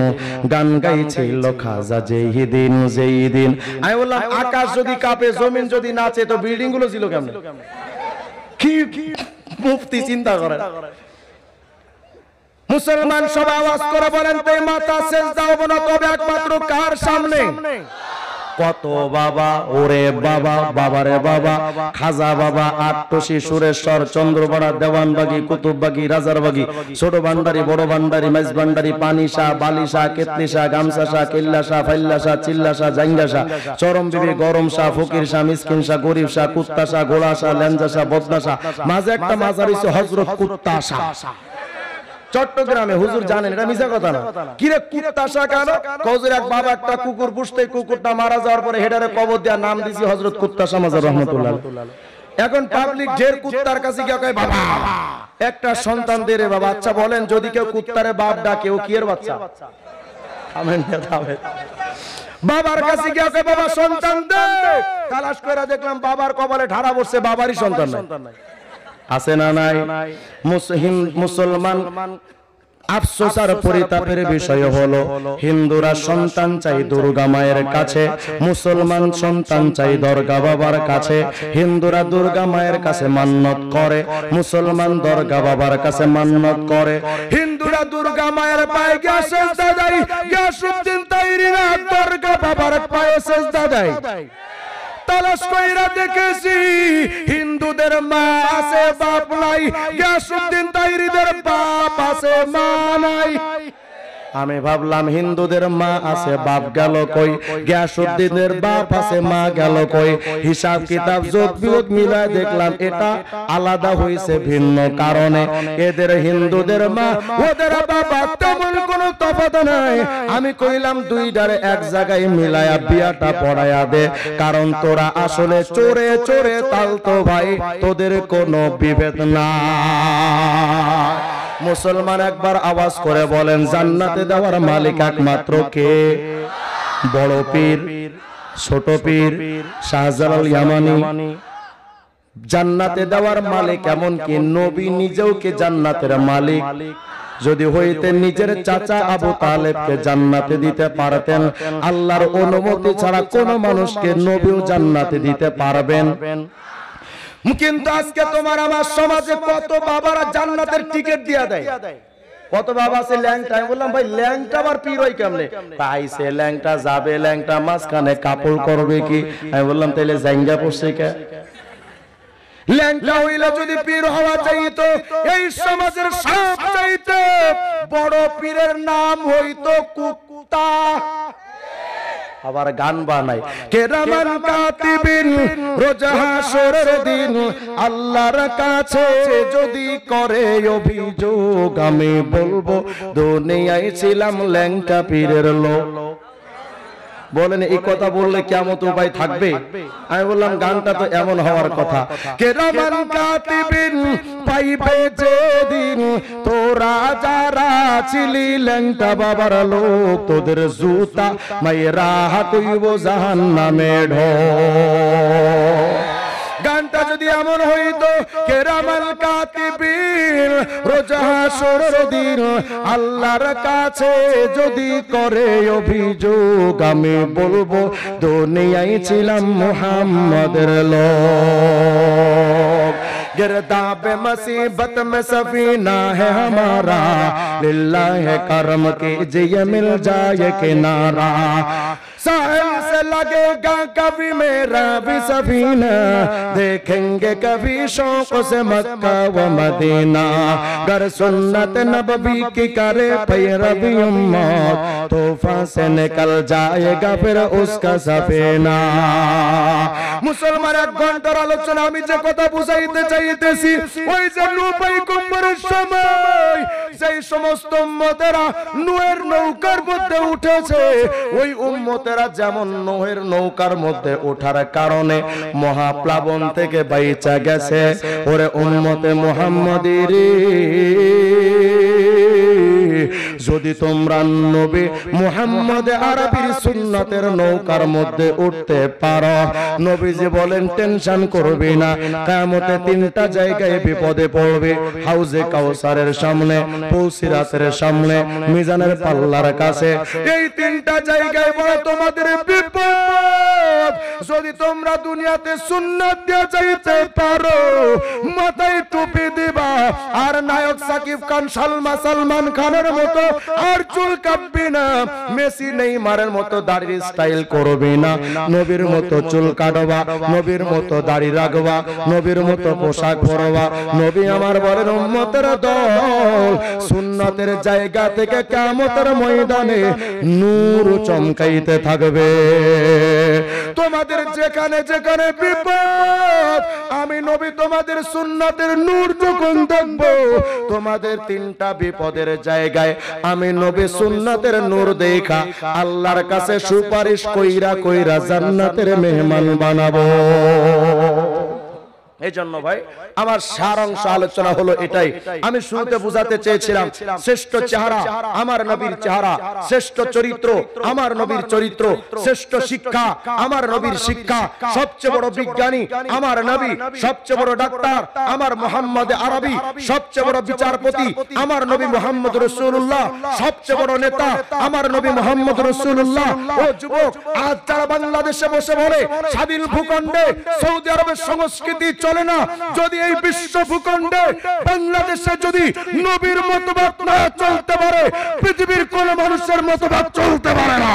গান গাইছিল খাজা যেই দিন। আমি বললাম আকাশ যদি কাঁপে, জমিন যদি নাচে, তো বিল্ডিং গুলো ছিল কেমন? কি মুফতি চিন্তা করেন। মুসলমান সবাই আওয়াজ করে বলেন, তাই মাথা সেজদা হবে না, তবে একমাত্র কার সামনে? কত বাবা, ওরে বাবা, বাবারে বাবা, খাজা বাবা, আটটসি, সুরেশ্বর, চন্দ্রপাড়া, দেওয়ানবাগি, কুতুববাগি, রাজারবাগি, ছোট ভান্ডারি, বড় ভান্ডারি, মাইজ ভান্ডারি, পানিশা, বালিশা, কেতলিশা, গামছাশা, কিল্লাশা, ফাইল্লাশা, চিল্লাশা, জাঙ্গাশা, চরমবিবি, গরম শাহ, ফকির শাহ, মিসকিন শাহ, গরিব শাহ, কুত্তাশা, গোড়াশা, ল্যাঞ্জাশা, বদনাশা, মাঝে একটা মাজার হইছে হযরত কুত্তাশা। চট্টগ্রামে হুজুর জানেন, এটা মিছা কথা না। কিরে কুত্তাশা কেন? হুজুর এক বাবা একটা কুকুর পুষতে, কুকুরটা মারা যাওয়ার পরে হেডারে কবর দেওয়ার নাম দিয়েছি হযরত কুত্তাশা মাজার রহমাতুল্লাহ। এখন পাবলিক ঢের কুত্তার কাছে গিয়ে কয় বাবা একটা সন্তান দে রে বাবা। আচ্ছা বলেন, যদি কেউ কুত্তারে বাপ ডাকে, ও কি এর বাচ্চা? বাবার কাছে গিয়ে কয় বাবা সন্তান দে। তালাশ করে দেখলাম বাবার কপালে ঢাড়া বসছে, বাবারই সন্তান নাই। আছে না নাই? মুসলমান আফসোস আর পরিতাপের বিষয় হলো, হিন্দুরা সন্তান চাই দুর্গা মায়ের কাছে, মুসলমান সন্তান চাই দরগা বাবার কাছে। হিন্দুরা দুর্গা মায়ের কাছে মান্নত করে, মুসলমান দরগা বাবার কাছে মান্নত করে। হিন্দুরা দুর্গা মায়ের পায়ে গিয়ে সেজদা দেয়, গিয়াসউদ্দিন তাইরিরা দরগা বাবার পায়ে সেজদা দেয়। তালাশ কইরা দেখেছি হিন্দুদের মা আছে বাপ নাই, গিয়াসউদ্দিন তাইরিদের বাপ আছে মা নাই। আমি ভাবলাম হিন্দুদের মা আছে বাপ গেল কই, গিয়াসউদ্দিনের বাপ আছে মা গেল কই। হিসাব কিতাব যোগ বিয়োগ মিলায় দেখলাম এটা আলাদা হইছে ভিন্ন কারণে। এদের হিন্দুদের মা ওদের বাবা তেমন কোনো তফাৎ নাই। আমি কইলাম দুইটারে এক জায়গায় মিলায়া বিয়াটা পড়ায়া দে, কারণ তোরা আসলে চোরে চোরে তালতো ভাই, তোদের কোনো বিভেদ না। মুসলমান একবার আওয়াজ করে বলেন, জান্নাতে দেওয়ার মালিক একমাত্র কে? বড় পীর, ছোট পীর, শাহজালাল ইয়ামানি। জান্নাতে দেওয়ার মালিক এমনকি নবী নিজেও কে জান্নাতের মালিক। যদি হইতেন নিজের চাচা আবু তালেবকে জান্নাতে দিতে পারতেন, আল্লাহর অনুমতি ছাড়া কোন মানুষকে নবীও জান্নাতে দিতে পারবেন? কিন্তু আজকে তোমার আমার সমাজে কত বাবারা জান্নাতের টিকিট দিয়া দেয়। কত বাবা আছে ল্যাংটা। আমি বললাম ভাই ল্যাংটা আবার পীর হয় কেমনে? পাইছে ল্যাংটা যাবে, ল্যাংটা মাঝখানে কাপড় করবে কি? আমি বললাম তাইলে জাঙ্গা পড়ছে কে? ল্যাংটা হইলে যদি পীর হওয়া চাইতো, এই সমাজের সবচাইতে বড় পীরের নাম হইতো কুত্তা। আবার গান বানাই, কেরামান কাতিবিন রোজ হাসরের দিন আল্লাহর কাছে যদি করে অভিযোগ, আমি বলবো দুনিয়ায় ছিলাম ল্যাংটা পীরের লোক। বলেন এই কথা বললে কিয়ামত উপায় থাকবে? আমি বললাম গানটা তো এমন হওয়ার কথা, কেরামান কাতিবিন পাইবে যেদিন তোরা যারা ছিলি ল্যাংটা বাবার লোক, তোদের জুতা মাইরা হাতুইব জাহান্নামে ঢো। গানটা যদি এমন হইতো কেরামান কাতিবিন রোজ হাসরের দিন আল্লাহর কাছে যদি করে অভিযোগ আমি বলবো দুনিয়ায় ছিলাম মুহাম্মাদের লোক गिरदाब मुसीबत में सफीना है हमारा लिल्लाह करम कीजिए मिल जाए किनारा साहिल से लगेगा कभी मेरा भी सफीना देखेंगे कभी शौक से मक्का व मदीना गर सुन्नत नबवी की करे पैरवी उम्मत तूफा से निकल जाएगा फिर उसका सफीना मुसलमान एक घंटार आलोचना আমি যে কথা বুঝাইতে চাইতেছি ওই যে নূপাই কুম্ভের সময় যেই সমস্ত উম্মতেরা নূহের নৌকার মধ্যে উঠেছে ওই উম্মতেরা যেমন নূহের নৌকার মধ্যে ওঠার কারণে মহাপ্লাবন থেকে বাইচা গেছে ওরে উম্মতে মুহাম্মাদির যদি তোমরা নবী মুহাম্মদ আরবীর সুন্নাতের নৌকার মধ্যে উঠতে পারো নবীজি বলেন টেনশন করবে না কিয়ামতে তিনটা জায়গায় বিপদে পড়বে হাউজে কাউসারের সামনে পৌসিরাতের সামনে মিজানের পাল্লার কাছে এই তিনটা জায়গায় বড় তোমাদের বিপদ যদি তোমরা দুনিয়াতে সুন্নাত দিয়ে যাইতে পারো মাথায় টুপি দিবা আর নায়ক সাকিব খান সালমান খানের মতো আর চুল কাটবি না মেসি নেইমারের মতো দাড়ি স্টাইল করবি না নবীর মতো চুল কাটবা নবীর মতো দাড়ি রাখবা নবীর মতো পোশাক পরবা নবী আমার বলেন উম্মতের দল সুন্নাতের জায়গা থেকে কিয়ামতের ময়দানে নূর চমকাইতে থাকবে তোমাদের যেখানে যেখানে বিপদ আমি নবী তোমাদের সুন্নাতের নূর যখন দেখব তোমাদের তিনটা বিপদের জায়গায় আমি নবী সুন্নাতের নূর দেখা আল্লাহর কাছে সুপারিশ কইরা কইরা জান্নাতের মেহমান বানাবো এইজন্য ভাই আমার সারাংশ আলোচনা হলো এটাই আমি শুরুতে বুঝাতে চেয়েছিলাম শ্রেষ্ঠ চেহারা আমার নবীর চেহারা শ্রেষ্ঠ চরিত্র আমার নবীর চরিত্র শ্রেষ্ঠ শিক্ষা আমার নবীর শিক্ষা সবচেয়ে বড় বিজ্ঞানী আমার নবী সবচেয়ে বড় ডাক্তার আমার মুহাম্মদ আরবী সবচেয়ে বড় বিচারপতি আমার নবী মুহাম্মদ রাসূলুল্লাহ সবচেয়ে বড় নেতা আমার নবী মুহাম্মদ রাসূলুল্লাহ ও যুবক আজ যারা বাংলাদেশে বসে বলে স্বাধীন ভূখণ্ডে সৌদি আরবের সংস্কৃতি চলে না যদি এই বিশ্ব ভূখণ্ডে বাংলাদেশে যদি নবীর মতবাদ না চলতে পারে পৃথিবীর কোন মানুষের মতবাদ চলতে পারে না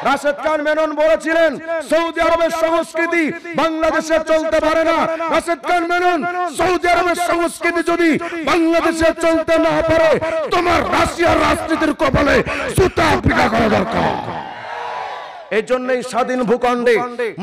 রাশেদ খান মেনন বলেছিলেন সৌদি আরবের সংস্কৃতি বাংলাদেশে চলতে পারে না রাশেদ খান মেনন সৌদি আরবের সংস্কৃতি যদি বাংলাদেশে চলতে না পারে তোমার রাশিয়ার রাজনীতির কবলে জুতা পিটা করা দরকার এই জন্যই স্বাধীন ভূখণ্ডে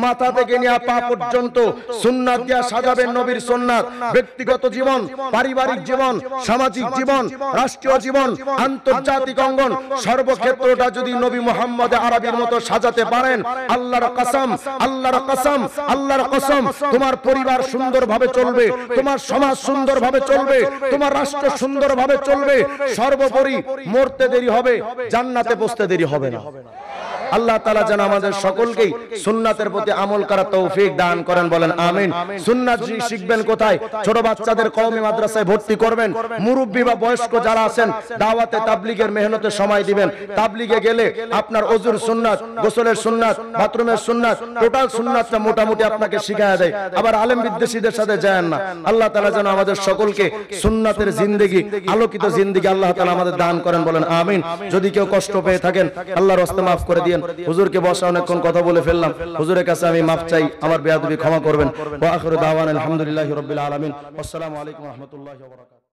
মাথা থেকে নিয়ে পা পর্যন্ত সুন্নাত দিয়া সাজাবেন নবীর সুন্নাত ব্যক্তিগত জীবন পারিবারিক জীবন সামাজিক জীবন রাষ্ট্রীয় জীবন আন্তর্জাতিক অঙ্গন সর্বক্ষেত্রটা যদি নবী মুহাম্মদ আরবীর মতো সাজাতে পারেন আল্লাহর কসম আল্লাহর কসম আল্লাহর কসম তোমার পরিবার সুন্দরভাবে চলবে তোমার সমাজ সুন্দরভাবে চলবে তোমার রাষ্ট্র সুন্দরভাবে চলবে সর্বোপরি মরতে দেরি হবে জান্নাতে পৌঁছতে দেরি হবে না আল্লাহ তাআলা যেন আমাদের সকলকেই সুন্নাতের প্রতি আমল করার তৌফিক দান করেন বলেন আমিন সুন্নাত শিখবেন কোথায় ছোট বাচ্চাদের কওমি মাদ্রাসায় ভর্তি করবেন মুরব্বি বা বয়স্ক যারা আছেন দাওয়াতে তাবলীগের মেহনতে সময় দিবেন তাবলীগে গেলে আপনার ওযুর সুন্নাত গোসলের সুন্নাত বাথরুমের সুন্নাত টোটাল সুন্নাতটা মোটামুটি আপনাকে শিখায়া দেয় আবার আলেম বিদ্বেষীদের সাথে যায় না আল্লাহ তাআলা যেন আমাদের সকলকে সুন্নাতের জিন্দেগি আলোকিত জিন্দেগি আল্লাহ তাআলা আমাদের দান করেন বলেন আমিন যদি কেউ কষ্ট পেয়ে থাকেন আল্লাহর রাস্তে maaf করে দিয়েন হুজুরকে বসা অনেকক্ষণ কথা বলে ফেললাম হুজুরের কাছে আমি maaf চাই আমার বেয়াদবি ক্ষমা করবেন ওয়া আখিরু দাওয়ানা আলহামদুলিল্লাহি রাব্বিল আলামিন আসসালামু আলাইকুম ওয়া রাহমাতুল্লাহি ওয়া বারাকাতুহু